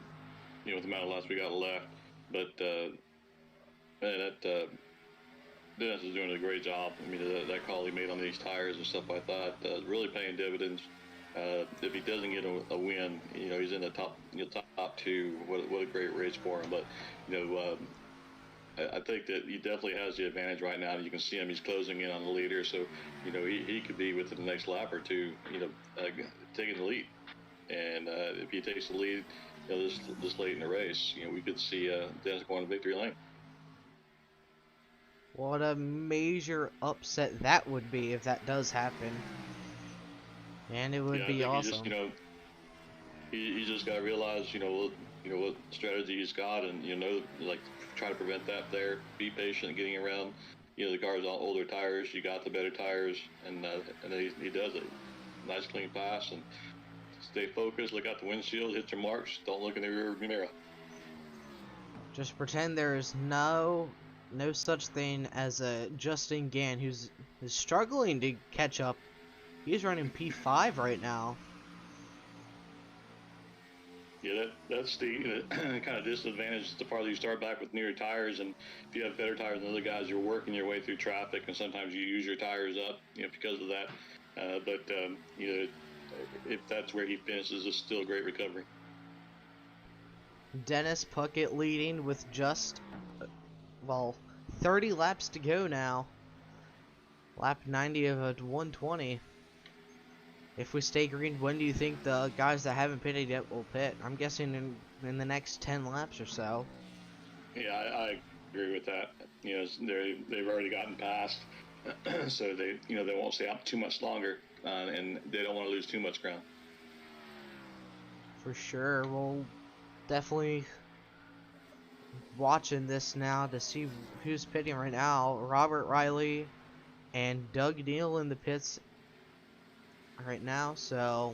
the amount of laps we got left. But Dennis is doing a great job. I mean, that call he made on these tires and stuff like that is really paying dividends. If he doesn't get a win, he's in the top 2. What a great race for him. But I think that he definitely has the advantage right now. You can see him; he's closing in on the leader. So he could be within the next lap or two, taking the lead. And if he takes the lead, this late in the race, we could see Dennis going to victory lane. What a major upset that would be if that does happen. And it would be awesome. He just got to realize, what strategy he's got, and try to prevent that there. Be patient, getting around. The car's on older tires. You got the better tires, and he does it. Nice clean pass, and stay focused. Look out the windshield. Hit your marks. Don't look in the rear mirror. Just pretend there is no such thing as a Justin Gann who's struggling to catch up. He's running P5 right now. Yeah, that's the kind of disadvantage. The farther you start back with newer tires, and if you have better tires than other guys, you're working your way through traffic, and sometimes you use your tires up, because of that. If that's where he finishes, it's still a great recovery. Dennis Puckett leading with just 30 laps to go now. Lap 90 of a 120. If we stay green, when do you think the guys that haven't pitted yet will pit? I'm guessing in the next 10 laps or so. Yeah, I agree with that. They've already gotten past, so they won't stay out too much longer, and they don't want to lose too much ground. For sure, we'll definitely watching this now to see who's pitting right now. Robert Riley and Doug Neal in the pits right now, so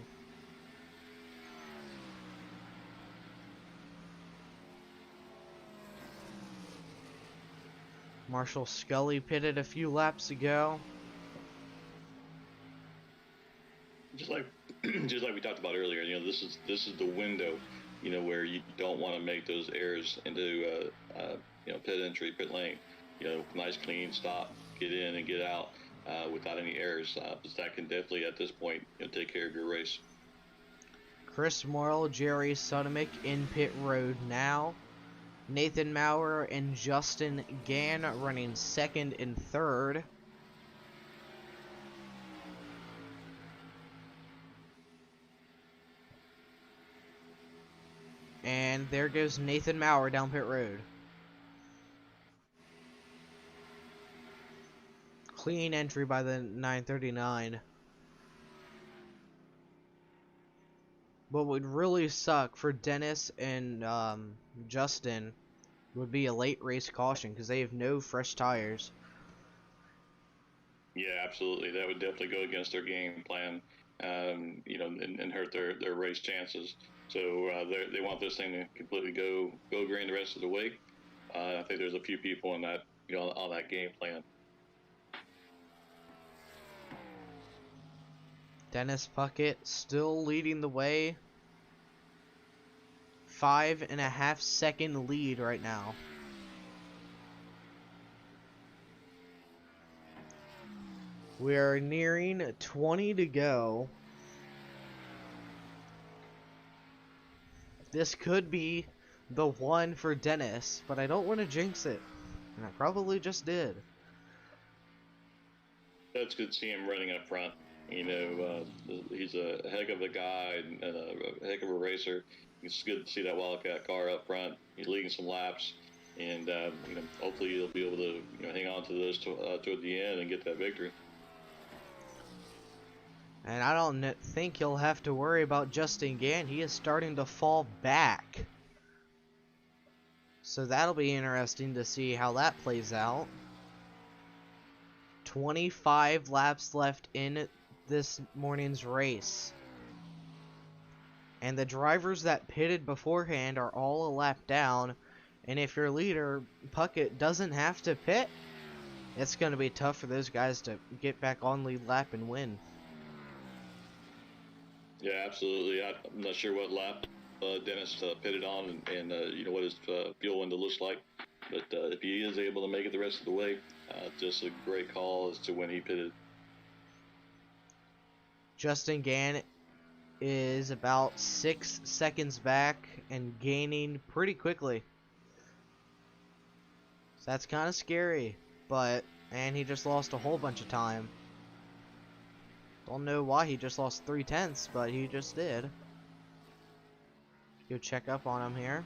Marshall Scully pitted a few laps ago. Just like we talked about earlier, this is the window. where you don't want to make those errors into pit entry, pit lane. Nice clean stop, get in and get out without any errors. Because that can definitely at this point take care of your race. Chris Morrill, Jerry Sudamick in pit road now. Nathan Maurer and Justin Gann running second and third. And there goes Nathan Maurer down pit road. Clean entry by the 939. What would really suck for Dennis and Justin would be a late race caution because they have no fresh tires. Yeah, absolutely. That would definitely go against their game plan, and hurt their race chances. So they want this thing to completely go green the rest of the way. I think there's a few people on that on that game plan. Dennis Puckett still leading the way. 5.5 second lead right now. We are nearing 20 to go. This could be the one for Dennis, but I don't want to jinx it. And I probably just did. That's good to see him running up front. He's a heck of a guy and a heck of a racer. It's good to see that Wildcat car up front. He's leading some laps, and hopefully he'll be able to hang on to those toward the end and get that victory. And I don't think he'll have to worry about Justin Gann. He is starting to fall back. So that'll be interesting to see how that plays out. 25 laps left in this morning's race. And the drivers that pitted beforehand are all a lap down. And if your leader, Puckett, doesn't have to pit, it's going to be tough for those guys to get back on lead lap and win. Yeah, absolutely. I'm not sure what lap Dennis pitted on and what his fuel window looks like. But if he is able to make it the rest of the way, just a great call as to when he pitted. Justin Gann is about 6 seconds back and gaining pretty quickly. So that's kind of scary. And he just lost a whole bunch of time. Don't know why he just lost 3/10, but he just did. Go check up on him here.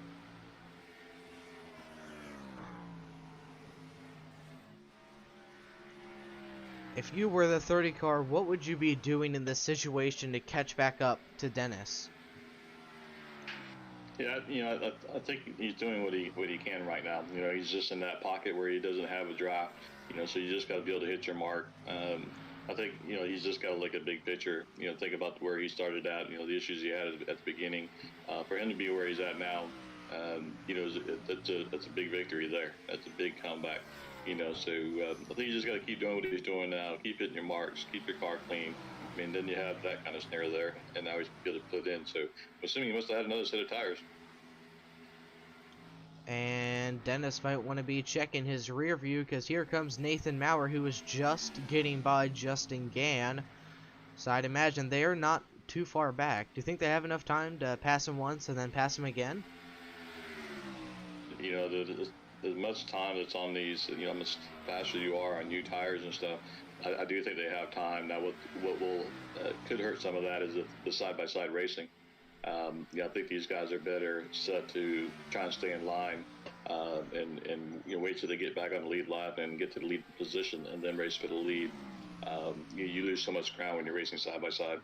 If you were the 30 car, what would you be doing in this situation to catch back up to Dennis? Yeah, I think he's doing what he can right now. He's just in that pocket where he doesn't have a draft. So you just got to be able to hit your mark. I think he's just got to look at big picture. Think about where he started out. The issues he had at the beginning. For him to be where he's at now, that's a big victory there. That's a big comeback. So I think you just got to keep doing what he's doing now. Keep hitting your marks. Keep your car clean. I mean, then you have that kind of snare there, and now he's good to put in. So I'm assuming he must have had another set of tires. And Dennis might want to be checking his rear view because here comes Nathan Maurer, who was just getting by Justin Gann. So I'd imagine they're not too far back. Do you think they have enough time to pass him once and then pass him again? There's much time that's on these, how much faster you are on new tires and stuff. I do think they have time. Now, what will could hurt some of that is the side-by-side racing. I think these guys are better set to try and stay in line and wait till they get back on the lead lap and get to the lead position and then race for the lead. You lose so much ground when you're racing side by side.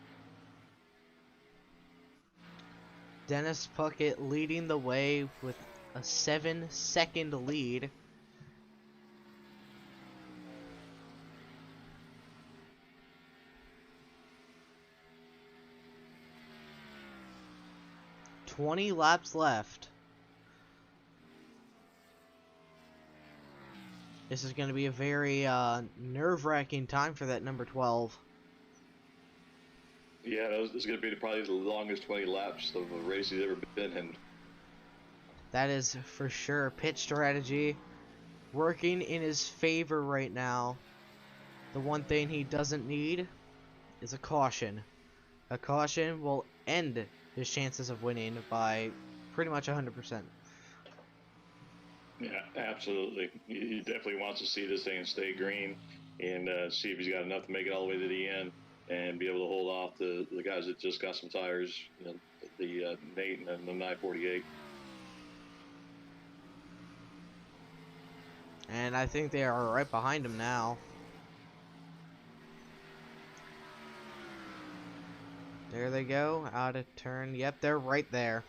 Dennis Puckett leading the way with a 7-second lead. $20 laps left. This is going to be a very nerve-wracking time for that number 12. Yeah, this is going to be probably the longest 20 laps of a race he's ever been in. That is for sure pit strategy working in his favor right now. The one thing he doesn't need is a caution. A caution will end his chances of winning by pretty much 100%. Yeah, absolutely. He definitely wants to see this thing stay green and see if he's got enough to make it all the way to the end and be able to hold off the guys that just got some tires, you know, the Nate and the 948. And I think they are right behind him now. There they go, out of turn. Yep, they're right there.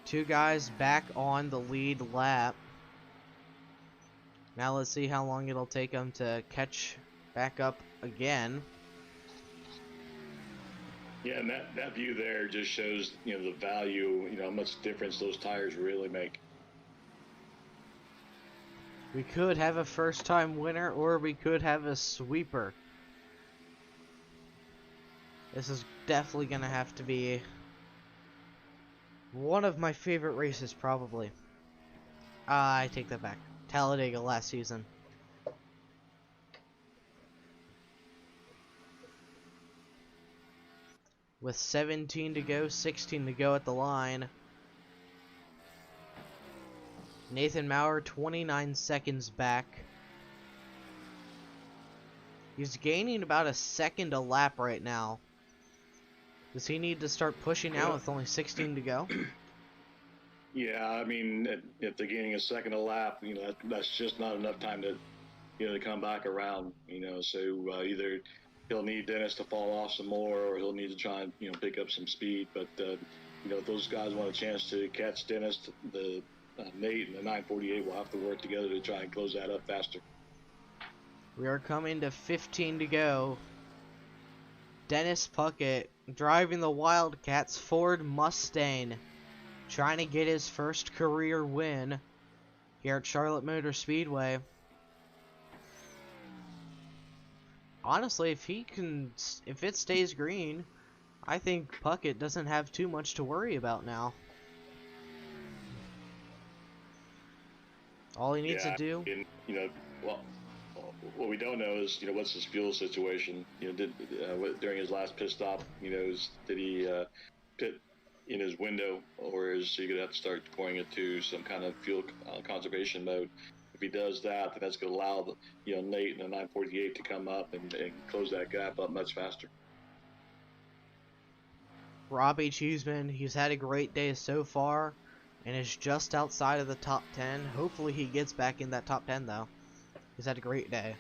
Two guys back on the lead lap. Now let's see how long it'll take them to catch back up again. Yeah, and that view there just shows, you know, the value, you know, how much difference those tires really make. We could have a first-time winner, or we could have a sweeper. This is definitely going to have to be one of my favorite races, probably. I take that back. Talladega last season. With 17 to go, 16 to go at the line. Nathan Maurer, 29 seconds back. He's gaining about a second a lap right now. Does he need to start pushing out with only 16 to go? Yeah, I mean, if they're gaining a second a lap, you know, that's just not enough time to, you know, to come back around, you know. So either he'll need Dennis to fall off some more, or he'll need to try and, you know, pick up some speed. But you know, if those guys want a chance to catch Dennis, the Nate and the 948 will have to work together to try and close that up faster. We are coming to 15 to go. Dennis Puckett driving the Wildcats Ford Mustang, trying to get his first career win here at Charlotte Motor Speedway. Honestly, if it stays green, I think Puckett doesn't have too much to worry about now. All he needs to do, and, you know, well, what we don't know is, you know, what's his fuel situation. You know, during his last pit stop, you know, did he pit in his window, or is he going to have to start pouring it to some kind of fuel conservation mode? If he does that, then that's going to allow the, you know, Nate and the 948 to come up and close that gap up much faster. Robbie Cheeseman, he's had a great day so far and is just outside of the top 10. Hopefully he gets back in that top 10 though. He's had a great day.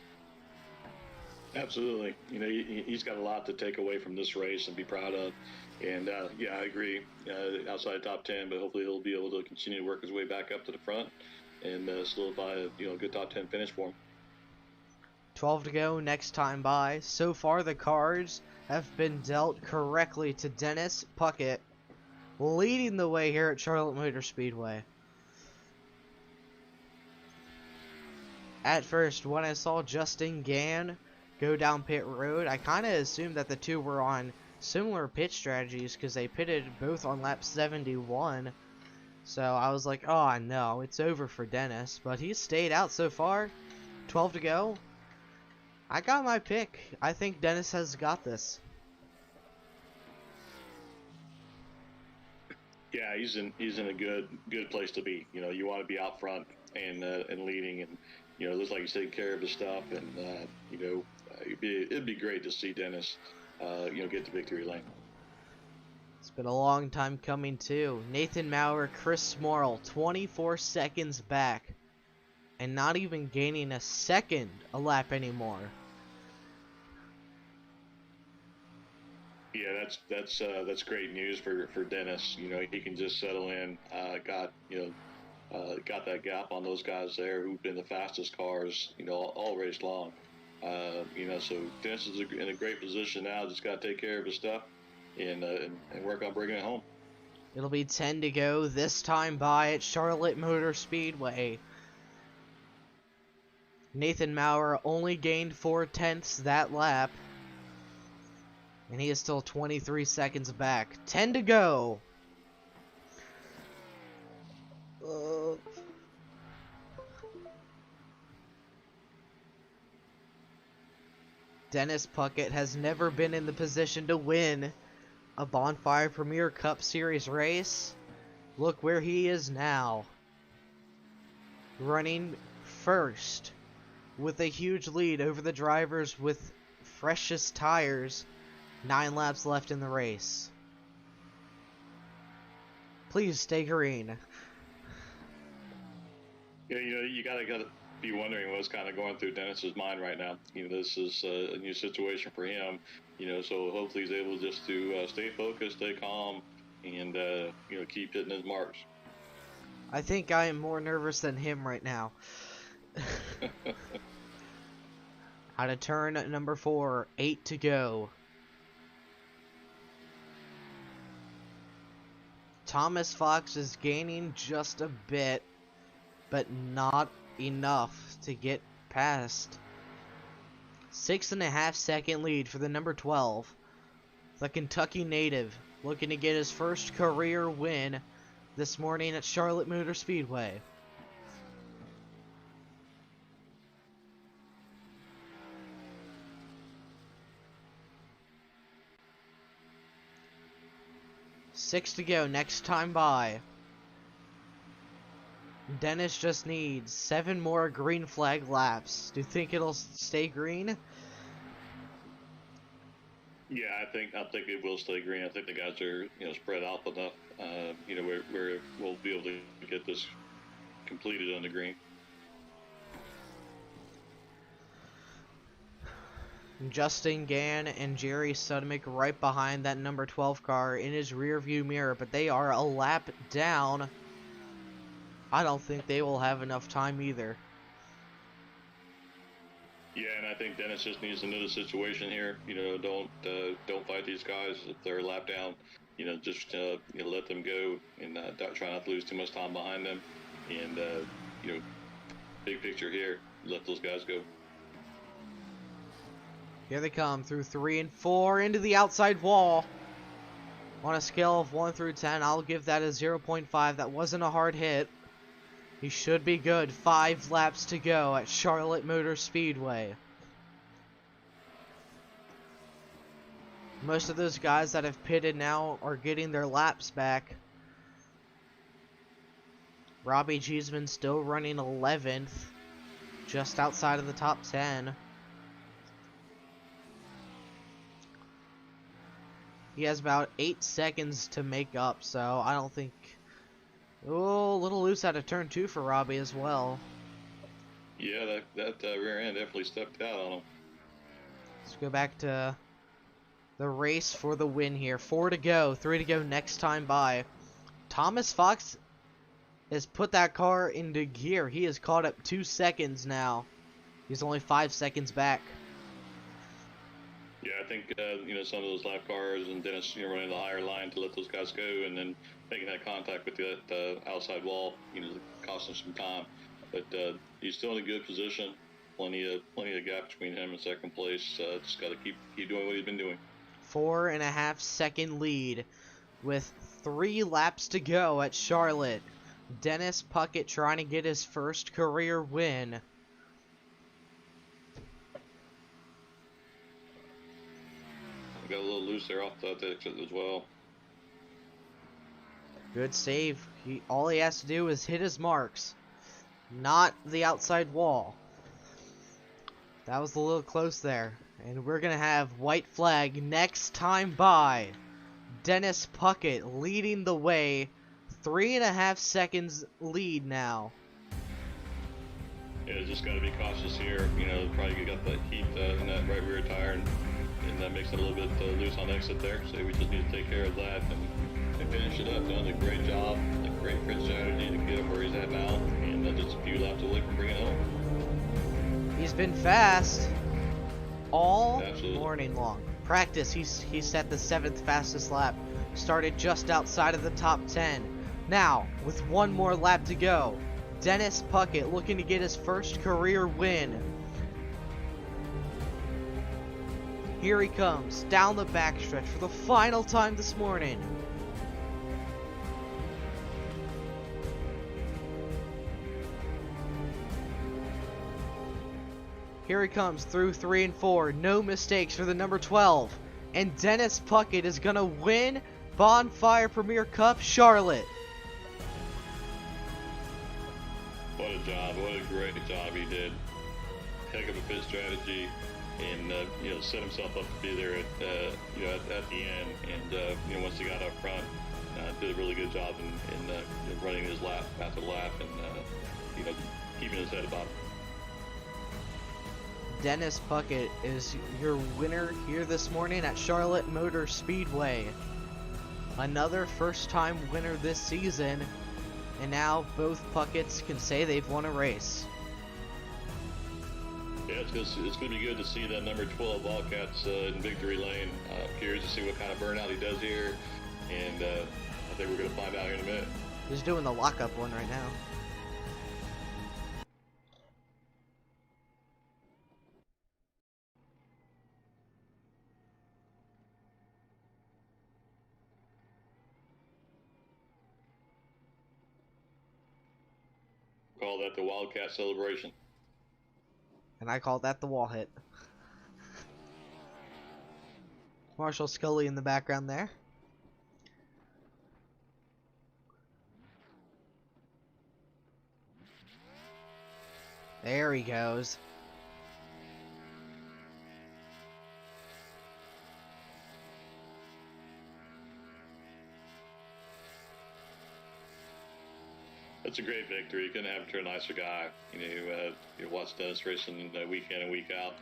Absolutely. You know, he's got a lot to take away from this race and be proud of. And yeah, I agree. Outside top 10, but hopefully he'll be able to continue to work his way back up to the front and solidify a, you know, good top 10 finish for him. 12 to go, next time by. So far the cards have been dealt correctly to Dennis Puckett, leading the way here at Charlotte Motor Speedway. At first, when I saw Justin Gann go down pit road, I kind of assumed that the two were on similar pit strategies because they pitted both on lap 71. So I was like, oh no, it's over for Dennis. But he's stayed out so far. 12 to go. I got my pick. I think Dennis has got this. Yeah, he's in a good place to be. You know, you want to be out front and leading, and, you know, looks like he's taking care of his stuff, and you know, it'd be great to see Dennis, you know, get the victory lane. It's been a long time coming too. Nathan Maurer, Chris Morrill, 24 seconds back, and not even gaining a second a lap anymore. Yeah, that's great news for Dennis. You know, he can just settle in. Got that gap on those guys there who've been the fastest cars, you know, all race long. You know, so Dennis is in a great position now. Just got to take care of his stuff and work on bringing it home. It'll be 10 to go, this time by at Charlotte Motor Speedway. Nathan Maurer only gained 4/10 that lap. And he is still 23 seconds back. 10 to go. Dennis Puckett has never been in the position to win a Bonfire Premier Cup Series race. Look where he is now. Running first with a huge lead over the drivers with freshest tires. 9 laps left in the race. Please stay green. Yeah, you gotta be wondering what's kind of going through Dennis's mind right now. This is a new situation for him. So hopefully he's able just to stay focused, stay calm, and keep hitting his marks. I think I am more nervous than him right now. Out of turn number 4, 8 to go. Thomas Fox is gaining just a bit, but not enough to get past. 6.5 second lead for the number 12. The Kentucky native looking to get his first career win this morning at Charlotte Motor Speedway. Six to go, next time by. Dennis just needs 7 more green flag laps. Do you think it'll stay green? Yeah, I think it will stay green. I think the guys are spread out enough. Where we'll be able to get this completed on the green. Justin Gann and Jerry Sudmick right behind that number 12 car in his rear view mirror, but they are a lap down. I don't think they will have enough time either. Yeah, and I think Dennis just needs to know the situation here. Don't fight these guys if they're a lap down. Just let them go and try not to lose too much time behind them. And big picture here, let those guys go. Here they come through 3 and 4 into the outside wall. On a scale of 1 through 10, I'll give that a 0.5. That wasn't a hard hit. He should be good. 5 laps to go at Charlotte Motor Speedway. Most of those guys that have pitted now are getting their laps back. Robbie Cheeseman still running 11th, just outside of the top 10. He has about 8 seconds to make up, so I don't think... Oh, a little loose out of turn 2 for Robbie as well. Yeah, that rear end definitely stepped out on him. Let's go back to the race for the win here. 4 to go, 3 to go next time by. Thomas Fox has put that car into gear. He has caught up 2 seconds now. He's only 5 seconds back. Yeah, I think some of those lap cars and Dennis running the higher line to let those guys go, and then making that contact with the outside wall, cost him some time. But he's still in a good position. Plenty of gap between him and second place. Just got to keep doing what he's been doing. 4.5 second lead with 3 laps to go at Charlotte. Dennis Puckett trying to get his first career win. Got a little loose there off the exit as well. Good save. All he has to do is hit his marks, not the outside wall. That was a little close there. And we're going to have white flag next time by. Dennis Puckett leading the way. 3.5 seconds lead now. Yeah, just got to be cautious here. Probably got the heat in that right rear tire, and that makes it a little bit loose on exit there. So we just need to take care of that and finish it up. Done a great job, a great grid strategy to get him where he's at now, and just a few laps away from bringing it home. He's been fast all Absolutely. morning long. Practice, he set the 7th fastest lap. Started just outside of the top 10. Now, with 1 more lap to go, Dennis Puckett looking to get his first career win. Here he comes, down the backstretch for the final time this morning. Here he comes through 3 and 4. No mistakes for the number 12. And Dennis Puckett is going to win Bonfire Premier Cup Charlotte. What a job. What a great job he did. Heck of a pit strategy. And, set himself up to be there at the end. And, once he got up front, did a really good job in running his lap after lap and, keeping his head above. Dennis Puckett is your winner here this morning at Charlotte Motor Speedway. Another first-time winner this season, and now both Pucketts can say they've won a race. Yeah, it's going to be good to see that number 12 Wildcats in victory lane. Curious to see what kind of burnout he does here, and I think we're going to find out here in a minute. He's doing the lockup one right now. Call that the Wildcat celebration. And I call that the wall hit. Marshall Scully in the background there. There he goes. That's a great victory. You couldn't have to a nicer guy. You watch Dennis racing week in and week out,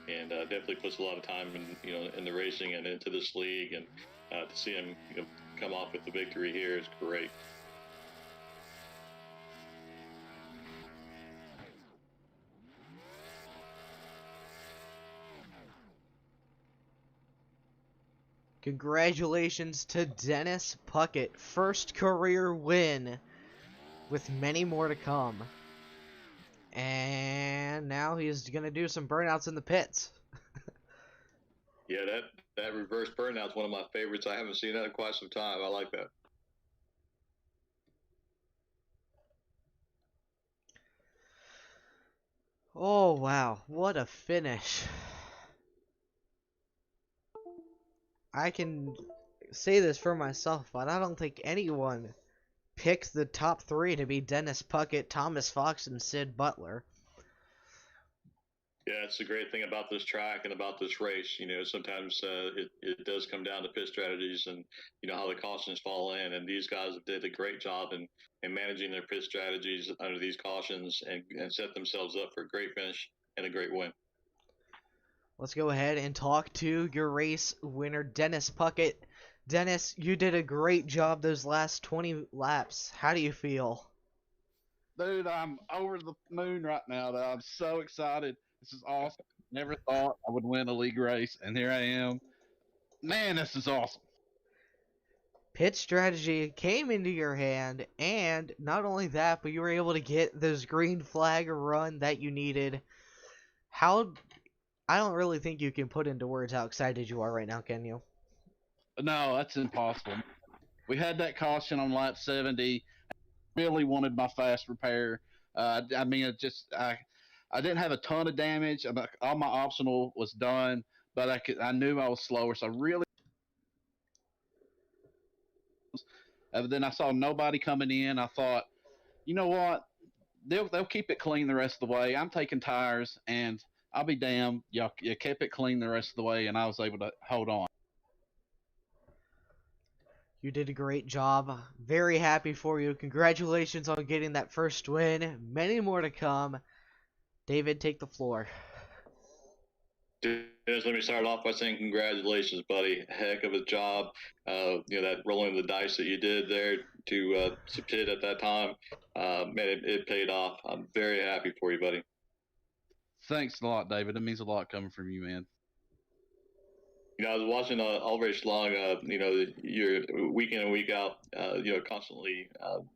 and definitely puts a lot of time in the racing and into this league. And to see him come off with the victory here is great. Congratulations to Dennis Puckett. First career win, with many more to come. And now he's going to do some burnouts in the pits. Yeah, that reverse burnout's one of my favorites. I haven't seen that in quite some time. I like that. Oh, wow. What a finish. I can say this for myself, but I don't think anyone picked the top three to be Dennis Puckett, Thomas Fox, and Sid Butler. Yeah, it's the great thing about this track and about this race. Sometimes it does come down to pit strategies and, how the cautions fall in. And these guys did a great job in managing their pit strategies under these cautions and set themselves up for a great finish and a great win. Let's go ahead and talk to your race winner, Dennis Puckett. Dennis, you did a great job those last 20 laps. How do you feel? Dude, I'm over the moon right now. I'm so excited. This is awesome. Never thought I would win a league race, and here I am. Man, this is awesome. Pit strategy came into your hand, and not only that, but you were able to get those green flag run that you needed. I don't really think you can put into words how excited you are right now, can you? No, that's impossible. We had that caution on lap 70. I really wanted my fast repair. I didn't have a ton of damage. All my optional was done, but I knew I was slower, so I really. Then I saw nobody coming in. I thought, you know what? They'll keep it clean the rest of the way. I'm taking tires, and I'll be damned. You kept it clean the rest of the way, and I was able to hold on. You did a great job. Very happy for you. Congratulations on getting that first win. Many more to come. David, take the floor. Dennis, let me start off by saying congratulations, buddy. Heck of a job. That rolling the dice that you did there to pit at that time, man, it paid off. I'm very happy for you, buddy. Thanks a lot, David. It means a lot coming from you, man. I was watching all race long. You're week in and week out. Constantly,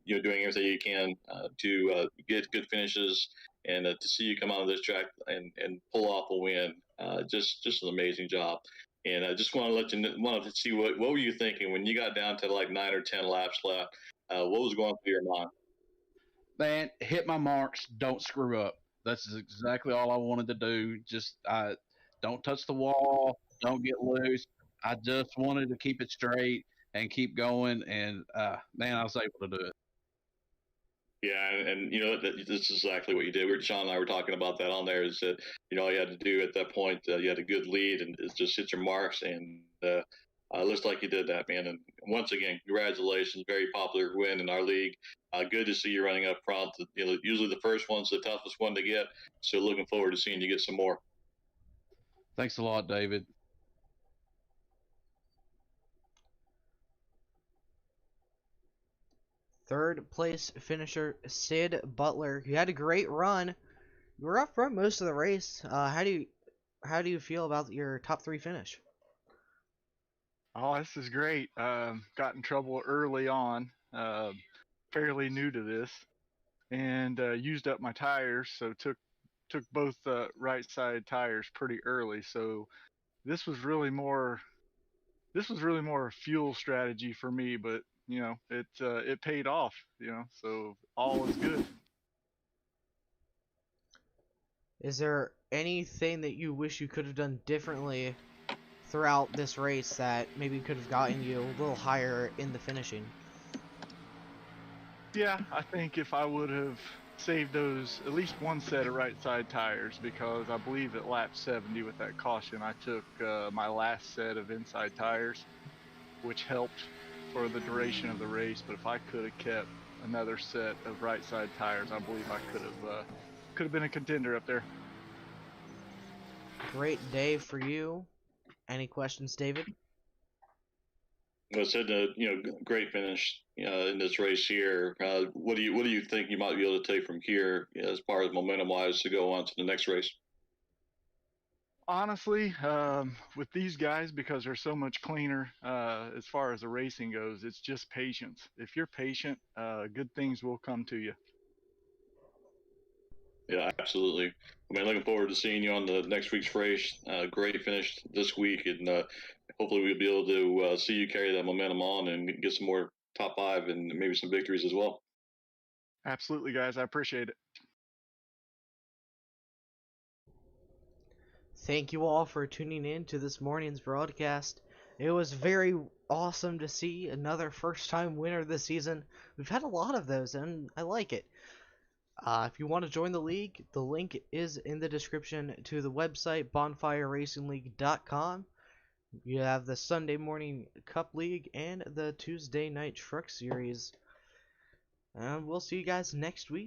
doing everything you can to get good finishes, and to see you come out of this track and pull off a win. Just an amazing job. And I just want to wanted to see what were you thinking when you got down to like 9 or 10 laps left? What was going through your mind? Man, hit my marks. Don't screw up. That's exactly all I wanted to do. Just don't touch the wall. Don't get loose. I just wanted to keep it straight and keep going. And man, I was able to do it. Yeah, and you know this is exactly what you did. Sean and I were talking about that on there. Is that all you had to do at that point? You had a good lead and it's just hit your marks, and looks like you did that, man. And once again, congratulations! Very popular win in our league. Good to see you running up front. Usually the first one's the toughest one to get. So looking forward to seeing you get some more. Thanks a lot, David. Third place finisher Sid Butler. You had a great run. You were up front most of the race. How do you feel about your top 3 finish? Oh, this is great. Got in trouble early on, fairly new to this, and used up my tires. So took both right side tires pretty early. So this was really more a fuel strategy for me, but it paid off. So all is good. Is there anything that you wish you could have done differently throughout this race that maybe could have gotten you a little higher in the finishing? Yeah, I think if I would have saved those at least one set of right side tires, because I believe at lap 70 with that caution I took my last set of inside tires, which helped for the duration of the race. But if I could have kept another set of right side tires, I believe I could have been a contender up there. Great day for you. Any questions, David? Well, said great finish in this race here. What do you think you might be able to take from here as far as momentum wise to go on to the next race? Honestly, with these guys, because they're so much cleaner as far as the racing goes, it's just patience. If you're patient, good things will come to you. Yeah, absolutely. I mean, looking forward to seeing you on the next week's race. Great finish this week, and hopefully we'll be able to see you carry that momentum on and get some more top 5 and maybe some victories as well. Absolutely, guys. I appreciate it. Thank you all for tuning in to this morning's broadcast. It was very awesome to see another first-time winner this season. We've had a lot of those, and I like it. If you want to join the league, the link is in the description to the website, bonfireracingleague.com. You have the Sunday morning Cup League and the Tuesday night Truck Series. And we'll see you guys next week.